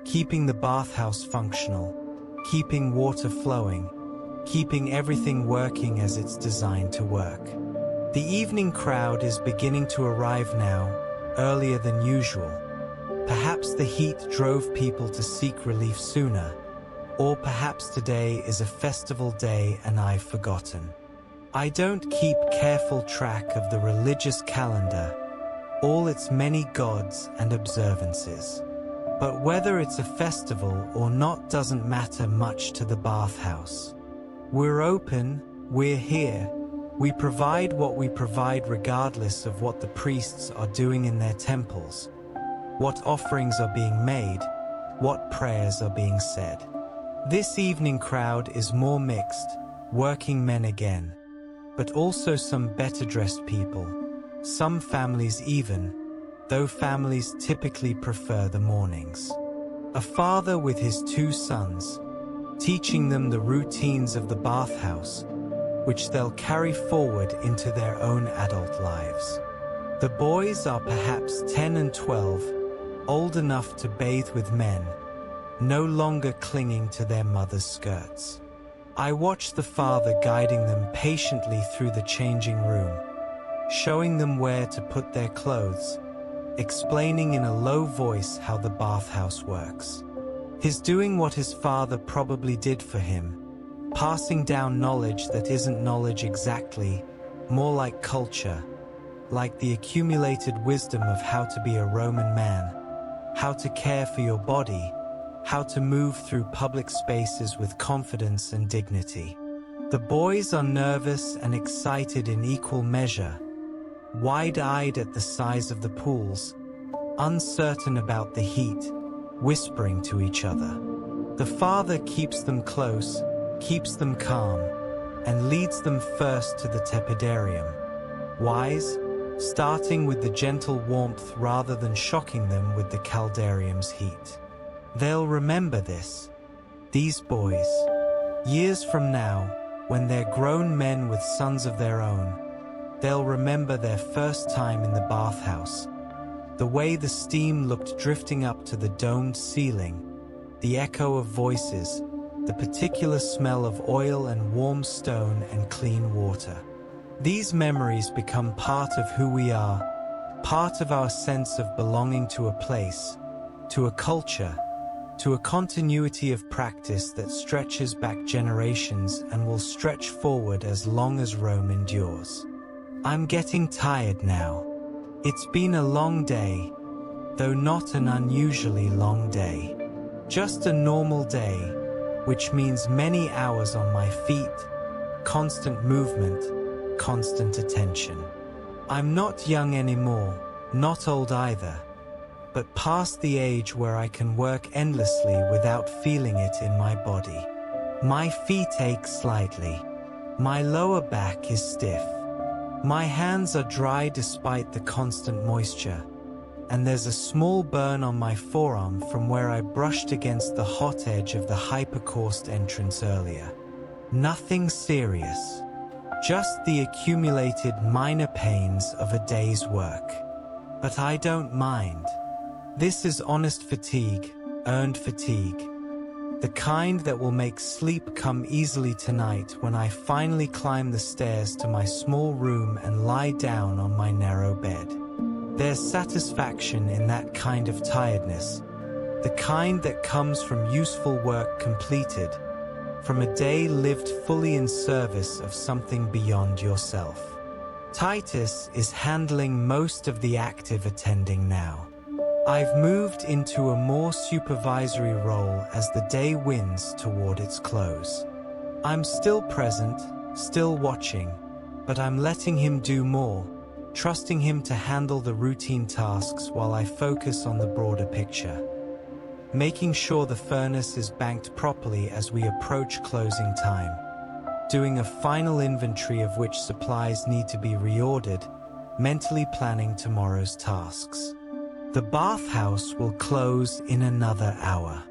Keeping the bathhouse functional, keeping water flowing, keeping everything working as it's designed to work. The evening crowd is beginning to arrive now, earlier than usual. Perhaps the heat drove people to seek relief sooner, or perhaps today is a festival day and I've forgotten. I don't keep careful track of the religious calendar, all its many gods and observances. But whether it's a festival or not doesn't matter much to the bathhouse. We're open, we're here, we provide what we provide regardless of what the priests are doing in their temples, what offerings are being made, what prayers are being said. This evening crowd is more mixed, working men again, but also some better-dressed people, some families even, though families typically prefer the mornings. A father with his 2 sons, teaching them the routines of the bathhouse, which they'll carry forward into their own adult lives. The boys are perhaps 10 and 12, old enough to bathe with men, no longer clinging to their mother's skirts. I watch the father guiding them patiently through the changing room, showing them where to put their clothes, explaining in a low voice how the bathhouse works. He's doing what his father probably did for him, passing down knowledge that isn't knowledge exactly, more like culture, like the accumulated wisdom of how to be a Roman man, how to care for your body, how to move through public spaces with confidence and dignity. The boys are nervous and excited in equal measure, wide-eyed at the size of the pools, uncertain about the heat, whispering to each other. The father keeps them close, keeps them calm, and leads them first to the tepidarium. Wise, starting with the gentle warmth rather than shocking them with the caldarium's heat. They'll remember this, these boys. Years from now, when they're grown men with sons of their own, they'll remember their first time in the bathhouse, the way the steam looked drifting up to the domed ceiling, the echo of voices, the particular smell of oil and warm stone and clean water. These memories become part of who we are, part of our sense of belonging to a place, to a culture, to a continuity of practice that stretches back generations and will stretch forward as long as Rome endures. I'm getting tired now. It's been a long day, though not an unusually long day. Just a normal day, which means many hours on my feet, constant movement, constant attention. I'm not young anymore, not old either, but past the age where I can work endlessly without feeling it in my body. My feet ache slightly. My lower back is stiff. My hands are dry despite the constant moisture, and there's a small burn on my forearm from where I brushed against the hot edge of the hypercaust entrance earlier. Nothing serious, just the accumulated minor pains of a day's work. But I don't mind. This is honest fatigue, earned fatigue. The kind that will make sleep come easily tonight when I finally climb the stairs to my small room and lie down on my narrow bed. There's satisfaction in that kind of tiredness, the kind that comes from useful work completed, from a day lived fully in service of something beyond yourself. Titus is handling most of the active attending now. I've moved into a more supervisory role as the day winds toward its close. I'm still present, still watching, but I'm letting him do more, trusting him to handle the routine tasks while I focus on the broader picture. Making sure the furnace is banked properly as we approach closing time. Doing a final inventory of which supplies need to be reordered, mentally planning tomorrow's tasks. The bathhouse will close in another hour.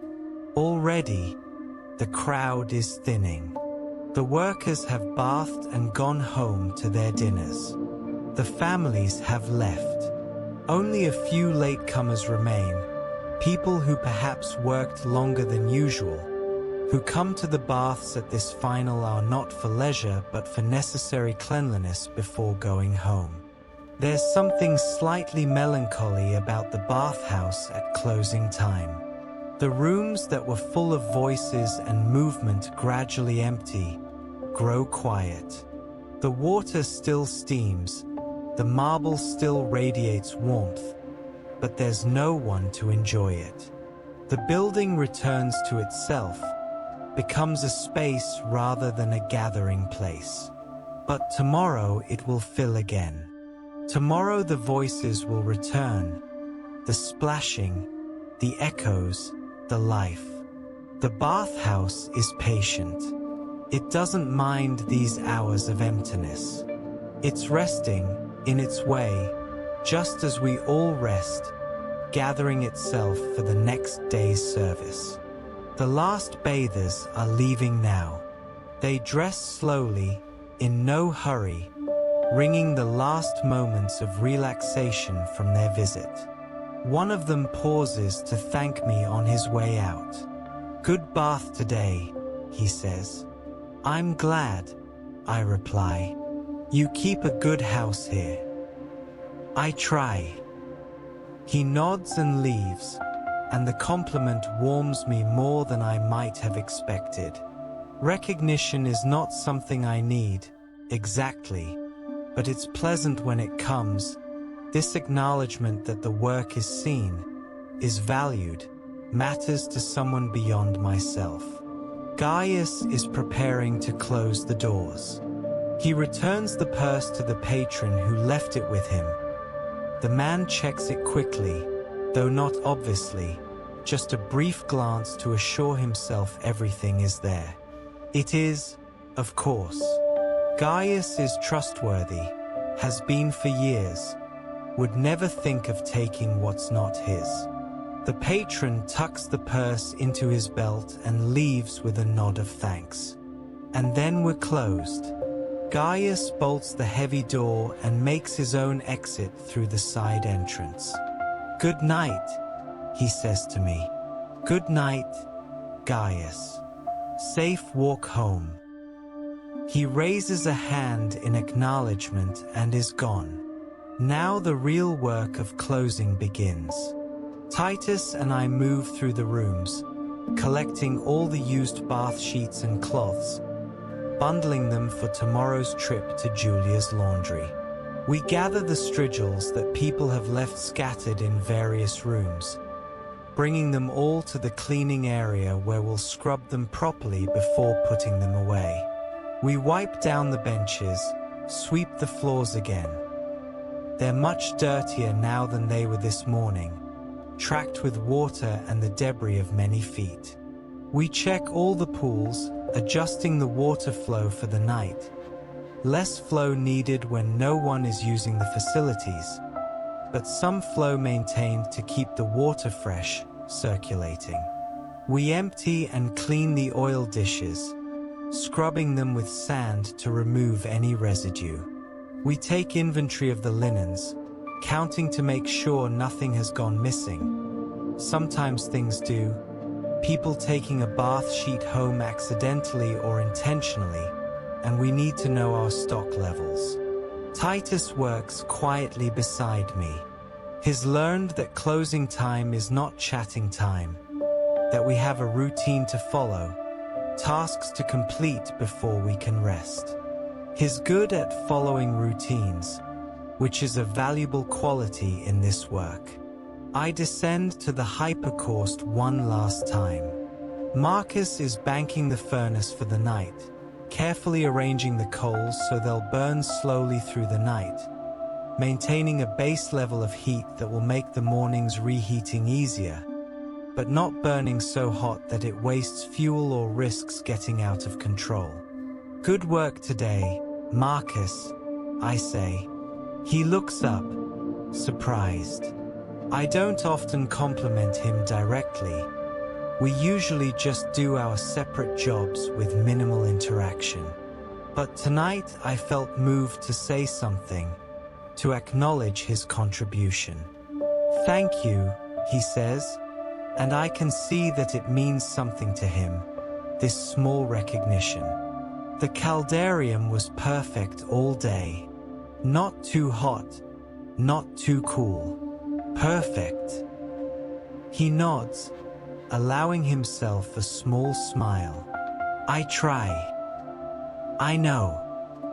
Already, the crowd is thinning. The workers have bathed and gone home to their dinners. The families have left. Only a few latecomers remain, people who perhaps worked longer than usual, who come to the baths at this final hour not for leisure but for necessary cleanliness before going home. There's something slightly melancholy about the bathhouse at closing time. The rooms that were full of voices and movement gradually empty, grow quiet. The water still steams, the marble still radiates warmth, but there's no one to enjoy it. The building returns to itself, becomes a space rather than a gathering place. But tomorrow it will fill again. Tomorrow the voices will return, the splashing, the echoes, the life. The bathhouse is patient. It doesn't mind these hours of emptiness. It's resting, in its way, just as we all rest, gathering itself for the next day's service. The last bathers are leaving now. They dress slowly, in no hurry, wringing the last moments of relaxation from their visit. One of them pauses to thank me on his way out. "Good bath today," he says. "I'm glad," I reply. "You keep a good house here." "I try." He nods and leaves, and the compliment warms me more than I might have expected. Recognition is not something I need, exactly, but it's pleasant when it comes, this acknowledgement that the work is seen, is valued, matters to someone beyond myself. Gaius is preparing to close the doors. He returns the purse to the patron who left it with him. The man checks it quickly, though not obviously, just a brief glance to assure himself everything is there. It is, of course. Gaius is trustworthy, has been for years, would never think of taking what's not his. The patron tucks the purse into his belt and leaves with a nod of thanks. And then we're closed. Gaius bolts the heavy door and makes his own exit through the side entrance. "Good night," he says to me. "Good night, Gaius. Safe walk home. He raises a hand in acknowledgement and is gone. Now the real work of closing begins. Titus and I move through the rooms, collecting all the used bath sheets and cloths, bundling them for tomorrow's trip to Julia's laundry. We gather the strigils that people have left scattered in various rooms, bringing them all to the cleaning area where we'll scrub them properly before putting them away. We wipe down the benches, sweep the floors again. They're much dirtier now than they were this morning, tracked with water and the debris of many feet. We check all the pools, adjusting the water flow for the night. Less flow needed when no one is using the facilities, but some flow maintained to keep the water fresh, circulating. We empty and clean the oil dishes, scrubbing them with sand to remove any residue. We take inventory of the linens, counting to make sure nothing has gone missing. Sometimes things do. People taking a bath sheet home accidentally or intentionally, and we need to know our stock levels. Titus works quietly beside me. He's learned that closing time is not chatting time, that we have a routine to follow, tasks to complete before we can rest. He's good at following routines, which is a valuable quality in this work. I descend to the hypercaust one last time. Marcus is banking the furnace for the night, carefully arranging the coals so they'll burn slowly through the night, maintaining a base level of heat that will make the morning's reheating easier, but not burning so hot that it wastes fuel or risks getting out of control. Good work today, Marcus, I say. He looks up, surprised. I don't often compliment him directly. We usually just do our separate jobs with minimal interaction. But tonight I felt moved to say something, to acknowledge his contribution. Thank you, he says, and I can see that it means something to him, this small recognition. The caldarium was perfect all day. Not too hot, not too cool. Perfect. He nods, allowing himself a small smile. I try. I know,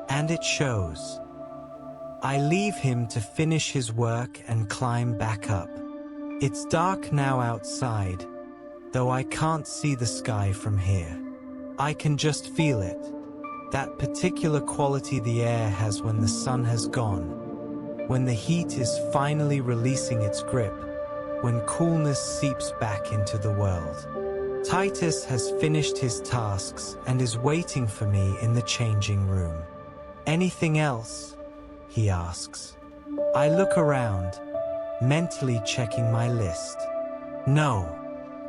and it shows. I leave him to finish his work and climb back up. It's dark now outside, though I can't see the sky from here. I can just feel it, that particular quality the air has when the sun has gone, when the heat is finally releasing its grip, when coolness seeps back into the world. Titus has finished his tasks and is waiting for me in the changing room. Anything else? He asks. I look around, mentally checking my list. No.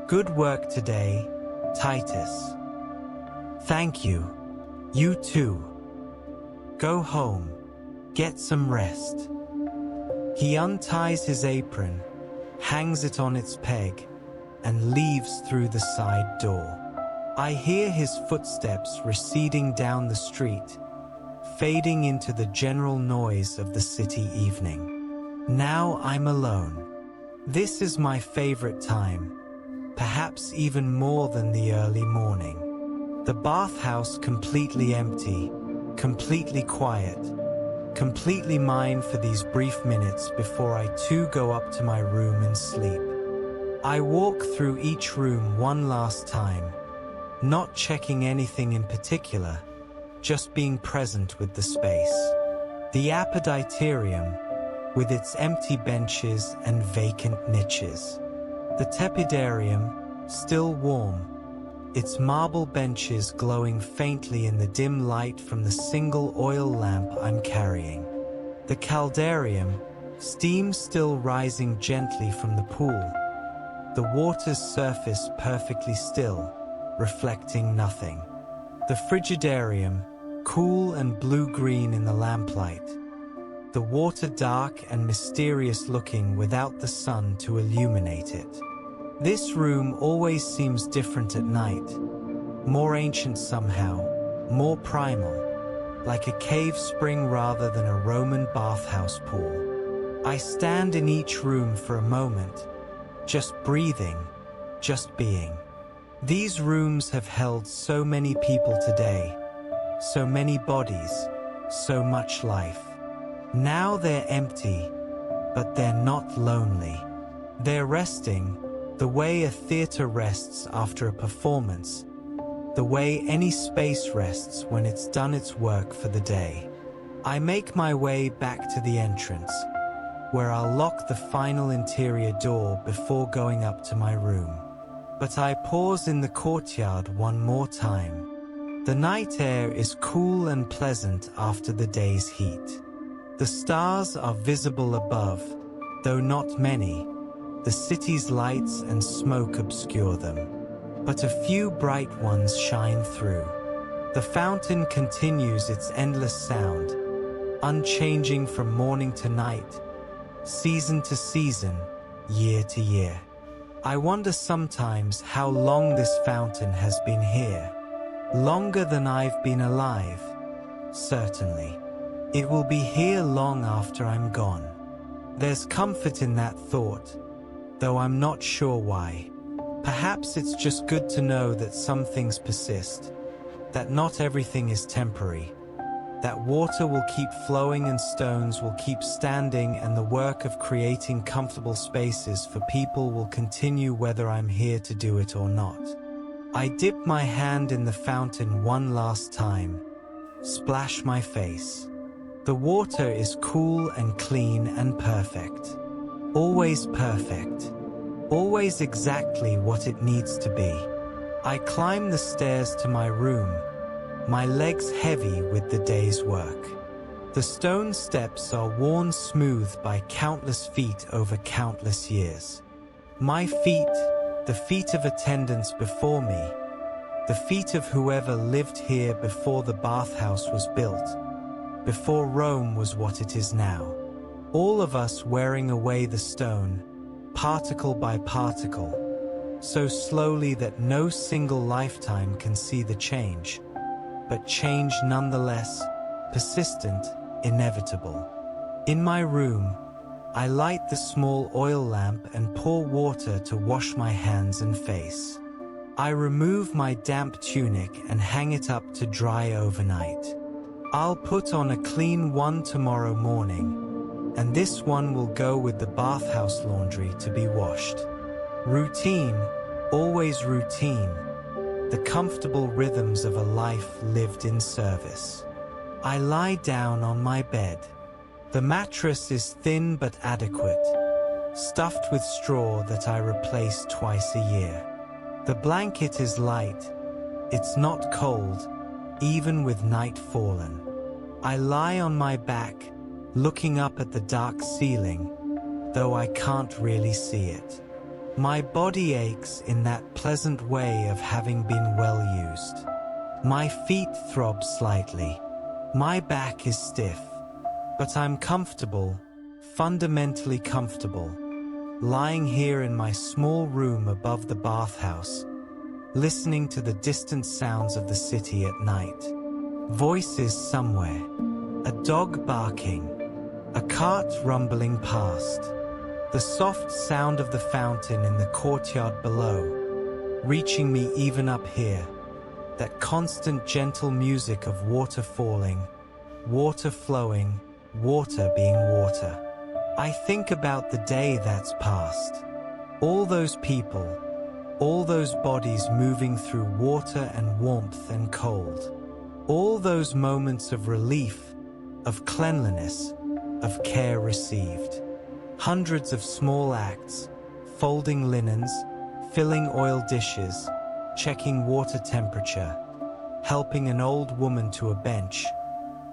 Good work today, Titus. Thank you. You too. Go home. Get some rest. He unties his apron, hangs it on its peg, and leaves through the side door. I hear his footsteps receding down the street, fading into the general noise of the city evening. Now I'm alone. This is my favorite time, perhaps even more than the early morning. The bathhouse completely empty, completely quiet, completely mine for these brief minutes before I too go up to my room and sleep. I walk through each room one last time, not checking anything in particular, just being present with the space. The Apoditerium, with its empty benches and vacant niches. The Tepidarium, still warm, its marble benches glowing faintly in the dim light from the single oil lamp I'm carrying. The Caldarium, steam still rising gently from the pool, the water's surface perfectly still, reflecting nothing. The Frigidarium, cool and blue-green in the lamplight, the water dark and mysterious looking without the sun to illuminate it. This room always seems different at night, more ancient somehow, more primal, like a cave spring rather than a Roman bathhouse pool. I stand in each room for a moment, just breathing, just being. These rooms have held so many people today, so many bodies, so much life. Now they're empty, but they're not lonely. They're resting, the way a theater rests after a performance, the way any space rests when it's done its work for the day. I make my way back to the entrance, where I'll lock the final interior door before going up to my room. But I pause in the courtyard one more time. The night air is cool and pleasant after the day's heat. The stars are visible above, though not many. The city's lights and smoke obscure them, but a few bright ones shine through. The fountain continues its endless sound, unchanging from morning to night, season to season, year to year. I wonder sometimes how long this fountain has been here. Longer than I've been alive, certainly. It will be here long after I'm gone. There's comfort in that thought, though I'm not sure why. Perhaps it's just good to know that some things persist, that not everything is temporary, that water will keep flowing and stones will keep standing, and the work of creating comfortable spaces for people will continue whether I'm here to do it or not. I dip my hand in the fountain one last time, splash my face. The water is cool and clean and perfect. Always perfect. Always exactly what it needs to be. I climb the stairs to my room, my legs heavy with the day's work. The stone steps are worn smooth by countless feet over countless years. My feet, the feet of attendants before me, the feet of whoever lived here before the bathhouse was built, before Rome was what it is now. All of us wearing away the stone, particle by particle, so slowly that no single lifetime can see the change, but change nonetheless, persistent, inevitable. In my room, I light the small oil lamp and pour water to wash my hands and face. I remove my damp tunic and hang it up to dry overnight. I'll put on a clean one tomorrow morning, and this one will go with the bathhouse laundry to be washed. Routine, always routine, the comfortable rhythms of a life lived in service. I lie down on my bed. The mattress is thin but adequate, stuffed with straw that I replace twice a year. The blanket is light, it's not cold, even with night fallen. I lie on my back, looking up at the dark ceiling, though I can't really see it. My body aches in that pleasant way of having been well used. My feet throb slightly. My back is stiff, but I'm comfortable, fundamentally comfortable, lying here in my small room above the bathhouse, listening to the distant sounds of the city at night. Voices somewhere, a dog barking, a cart rumbling past, the soft sound of the fountain in the courtyard below, reaching me even up here, that constant gentle music of water falling, water flowing, water being water. I think about the day that's passed. All those people, all those bodies moving through water and warmth and cold. All those moments of relief, of cleanliness, of care received. Hundreds of small acts, folding linens, filling oil dishes, checking water temperature, helping an old woman to a bench,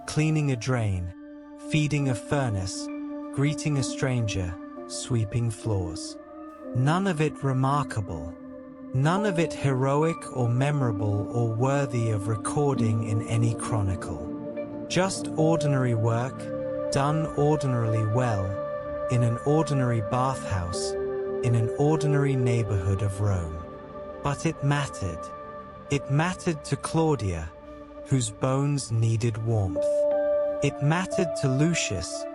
cleaning a drain, feeding a furnace, greeting a stranger, sweeping floors. None of it remarkable. None of it heroic or memorable or worthy of recording in any chronicle. Just ordinary work, done ordinarily well, in an ordinary bathhouse, in an ordinary neighborhood of Rome. But it mattered. It mattered to Claudia, whose bones needed warmth. It mattered to Lucius,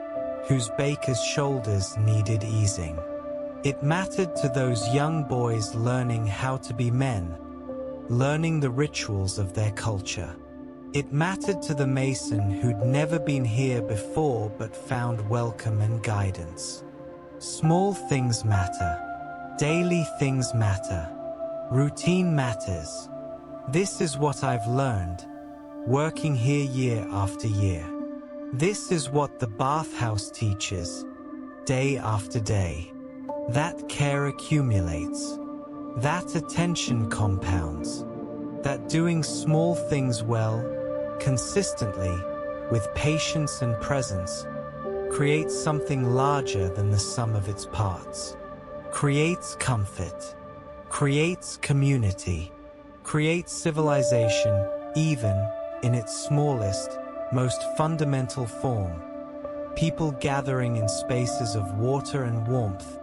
whose baker's shoulders needed easing. It mattered to those young boys learning how to be men, learning the rituals of their culture. It mattered to the mason who'd never been here before but found welcome and guidance. Small things matter. Daily things matter. Routine matters. This is what I've learned, working here year after year. This is what the bathhouse teaches, day after day. That care accumulates. That attention compounds. That doing small things well, consistently, with patience and presence, creates something larger than the sum of its parts. Creates comfort. Creates community. Creates civilization, even in its smallest, most fundamental form. People gathering in spaces of water and warmth,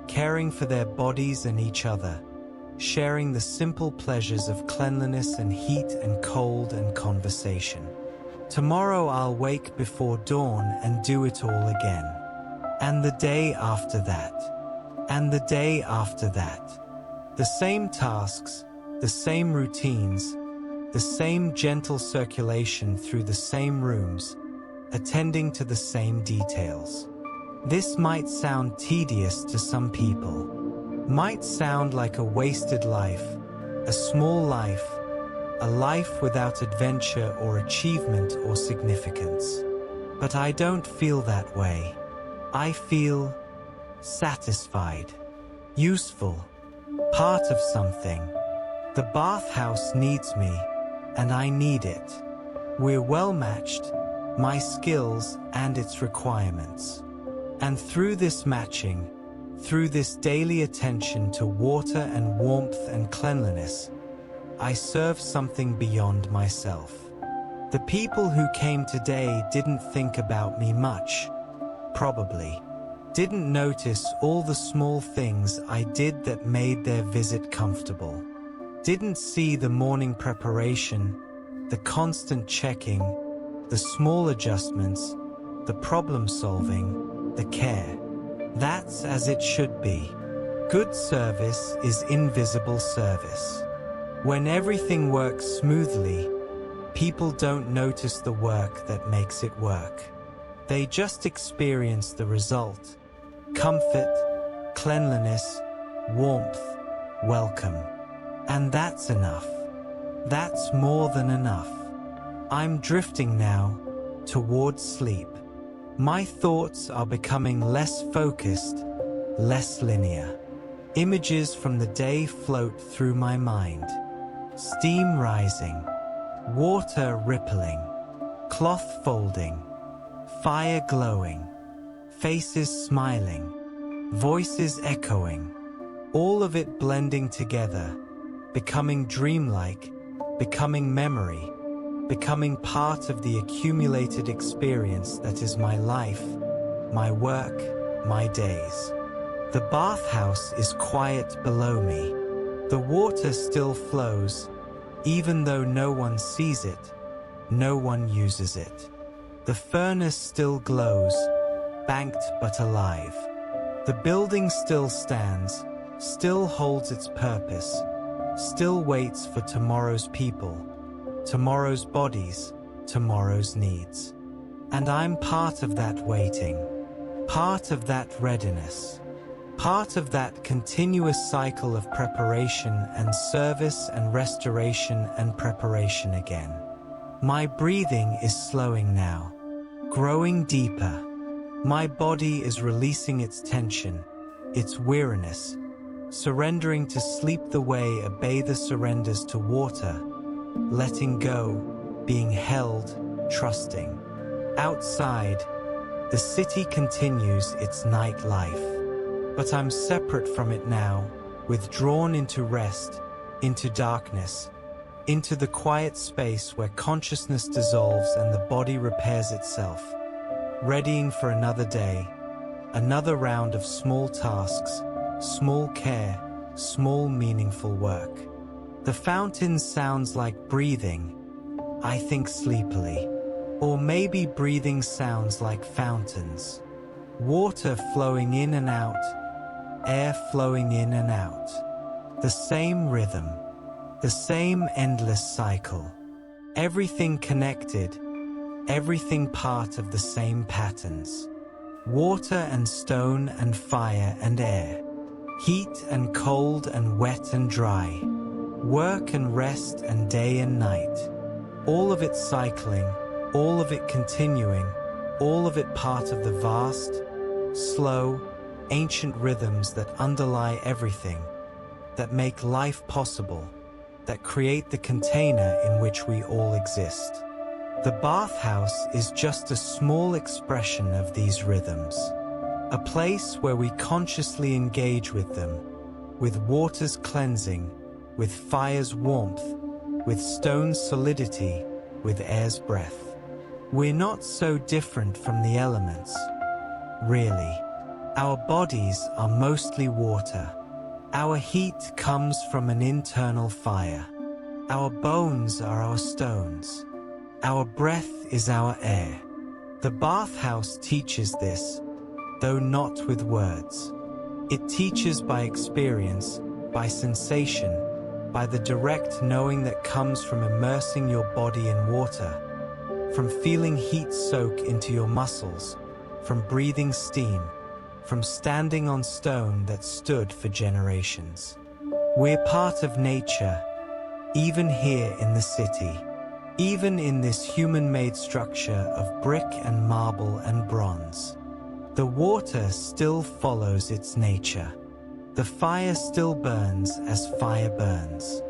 caring for their bodies and each other, sharing the simple pleasures of cleanliness and heat and cold and conversation. Tomorrow I'll wake before dawn and do it all again. And the day after that. And the day after that. The same tasks, the same routines, the same gentle circulation through the same rooms, attending to the same details. This might sound tedious to some people, might sound like a wasted life, a small life, a life without adventure or achievement or significance. But I don't feel that way. I feel satisfied, useful, part of something. The bathhouse needs me, and I need it. We're well matched, my skills and its requirements. And through this matching, through this daily attention to water and warmth and cleanliness, I serve something beyond myself. The people who came today didn't think about me much, probably. Didn't notice all the small things I did that made their visit comfortable. Didn't see the morning preparation, the constant checking, the small adjustments, the problem solving, the care. That's as it should be. Good service is invisible service. When everything works smoothly, people don't notice the work that makes it work. They just experience the result. Comfort, cleanliness, warmth, welcome. And that's enough. That's more than enough. I'm drifting now towards sleep. My thoughts are becoming less focused, less linear. Images from the day float through my mind. Steam rising, water rippling, cloth folding, fire glowing, faces smiling, voices echoing, all of it blending together, becoming dreamlike, becoming memory, becoming part of the accumulated experience that is my life, my work, my days. The bathhouse is quiet below me. The water still flows, even though no one sees it, no one uses it. The furnace still glows, banked but alive. The building still stands, still holds its purpose, still waits for tomorrow's people, tomorrow's bodies, tomorrow's needs. And I'm part of that waiting, part of that readiness, part of that continuous cycle of preparation and service and restoration and preparation again. My breathing is slowing now, growing deeper. My body is releasing its tension, its weariness, surrendering to sleep the way a bather surrenders to water, letting go, being held, trusting. Outside, the city continues its night life. But I'm separate from it now, withdrawn into rest, into darkness, into the quiet space where consciousness dissolves and the body repairs itself, readying for another day, another round of small tasks, small care, small meaningful work. The fountain sounds like breathing, I think sleepily. Or maybe breathing sounds like fountains. Water flowing in and out, air flowing in and out. The same rhythm, the same endless cycle. Everything connected, everything part of the same patterns. Water and stone and fire and air. Heat and cold and wet and dry. Work and rest and day and night. All of it cycling, all of it continuing, all of it part of the vast, slow, ancient rhythms that underlie everything, that make life possible, that create the container in which we all exist. The bathhouse is just a small expression of these rhythms, a place where we consciously engage with them, with water's cleansing, with fire's warmth, with stone's solidity, with air's breath. We're not so different from the elements, really. Our bodies are mostly water. Our heat comes from an internal fire. Our bones are our stones. Our breath is our air. The bathhouse teaches this, though not with words. It teaches by experience, by sensation, by the direct knowing that comes from immersing your body in water, from feeling heat soak into your muscles, from breathing steam, from standing on stone that stood for generations. We're part of nature, even here in the city. Even in this human-made structure of brick and marble and bronze. The water still follows its nature. The fire still burns as fire burns.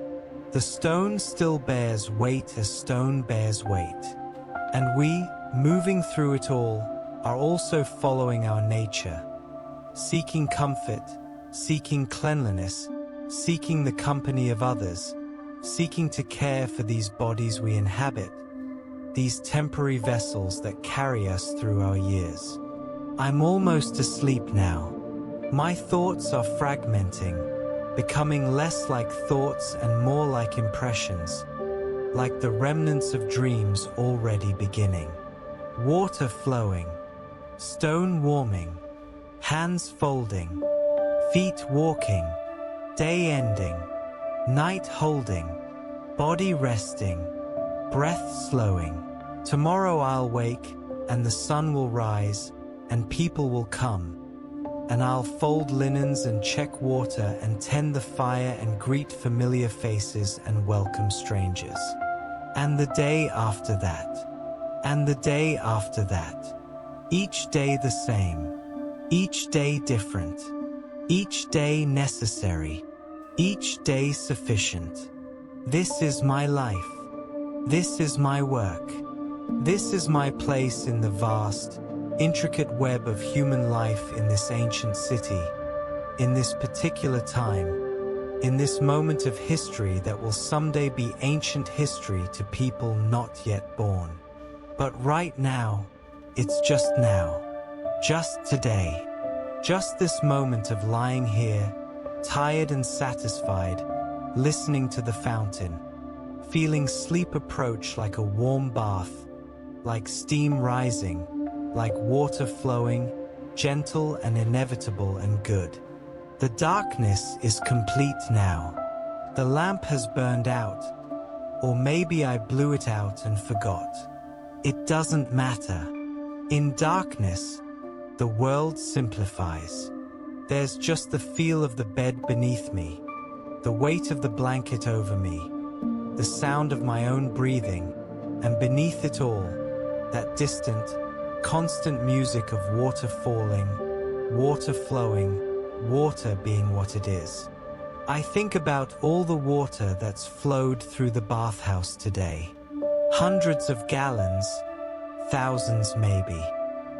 The stone still bears weight as stone bears weight. And we, moving through it all, are also following our nature, seeking comfort, seeking cleanliness, seeking the company of others, seeking to care for these bodies we inhabit, these temporary vessels that carry us through our years. I'm almost asleep now. My thoughts are fragmenting, becoming less like thoughts and more like impressions, like the remnants of dreams already beginning. Water flowing, stone warming, hands folding, feet walking, day ending, night holding, body resting, breath slowing. Tomorrow I'll wake, and the sun will rise, and people will come. And I'll fold linens and check water and tend the fire and greet familiar faces and welcome strangers. And the day after that. And the day after that. Each day the same. Each day different. Each day necessary. Each day sufficient. This is my life. This is my work. This is my place in the vast, intricate web of human life in this ancient city, in this particular time, in this moment of history that will someday be ancient history to people not yet born. But right now, it's just now, just today, just this moment of lying here, tired and satisfied, listening to the fountain, feeling sleep approach like a warm bath, like steam rising, like water flowing, gentle and inevitable and good. The darkness is complete now. The lamp has burned out, or maybe I blew it out and forgot. It doesn't matter. In darkness, the world simplifies. There's just the feel of the bed beneath me, the weight of the blanket over me, the sound of my own breathing, and beneath it all, that distant, constant music of water falling, water flowing, water being what it is. I think about all the water that's flowed through the bathhouse today. Hundreds of gallons, thousands maybe.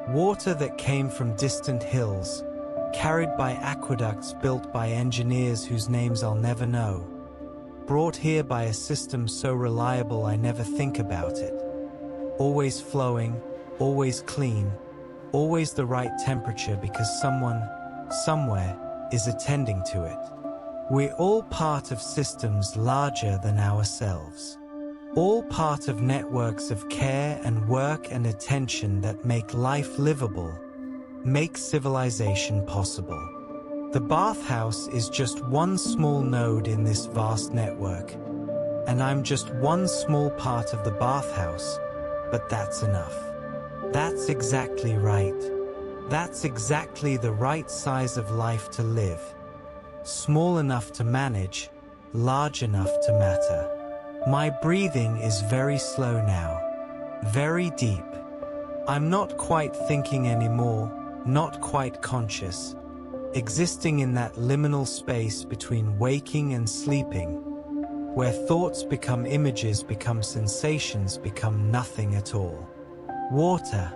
Water that came from distant hills, carried by aqueducts built by engineers whose names I'll never know, brought here by a system so reliable I never think about it. Always flowing, always clean, always the right temperature because someone, somewhere, is attending to it. We're all part of systems larger than ourselves. All part of networks of care and work and attention that make life livable, make civilization possible. The bathhouse is just one small node in this vast network, and I'm just one small part of the bathhouse, but that's enough. That's exactly right. That's exactly the right size of life to live. Small enough to manage, large enough to matter. My breathing is very slow now, very deep. I'm not quite thinking anymore, not quite conscious, existing in that liminal space between waking and sleeping, where thoughts become images, become sensations, become nothing at all. Water,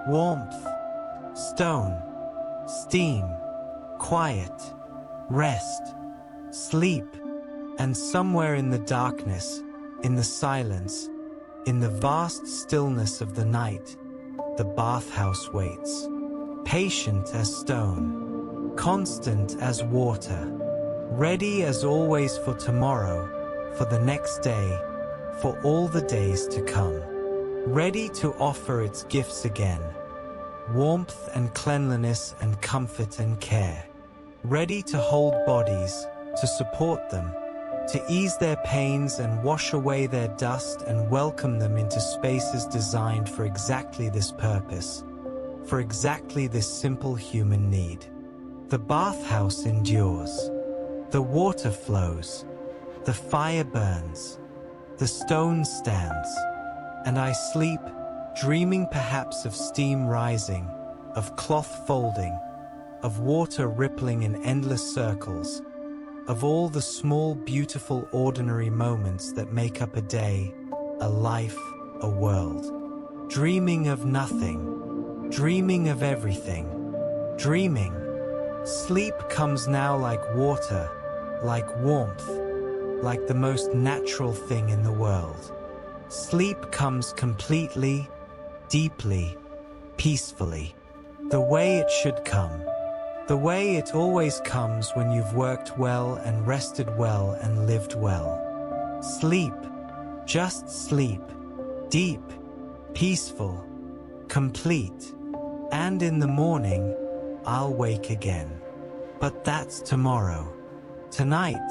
warmth, stone, steam, quiet, rest, sleep, and somewhere in the darkness, in the silence, in the vast stillness of the night, the bathhouse waits, patient as stone, constant as water, ready as always for tomorrow, for the next day, for all the days to come, ready to offer its gifts again, warmth and cleanliness and comfort and care, ready to hold bodies, to support them, to ease their pains and wash away their dust and welcome them into spaces designed for exactly this purpose, for exactly this simple human need. The bathhouse endures. The water flows. The fire burns. The stone stands. And I sleep, dreaming perhaps of steam rising, of cloth folding, of water rippling in endless circles, of all the small, beautiful, ordinary moments that make up a day, a life, a world. Dreaming of nothing, dreaming of everything, dreaming. Sleep comes now like water, like warmth, like the most natural thing in the world. Sleep comes completely, deeply, peacefully, the way it should come. The way it always comes when you've worked well and rested well and lived well. Sleep, just sleep, deep, peaceful, complete. And in the morning, I'll wake again. But that's tomorrow. Tonight,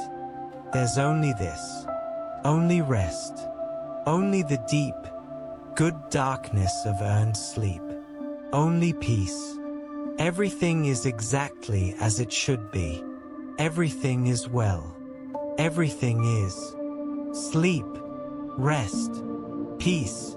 there's only this. Only rest. Only the deep, good darkness of earned sleep. Only peace. Everything is exactly as it should be. Everything is well. Everything is sleep, rest, peace,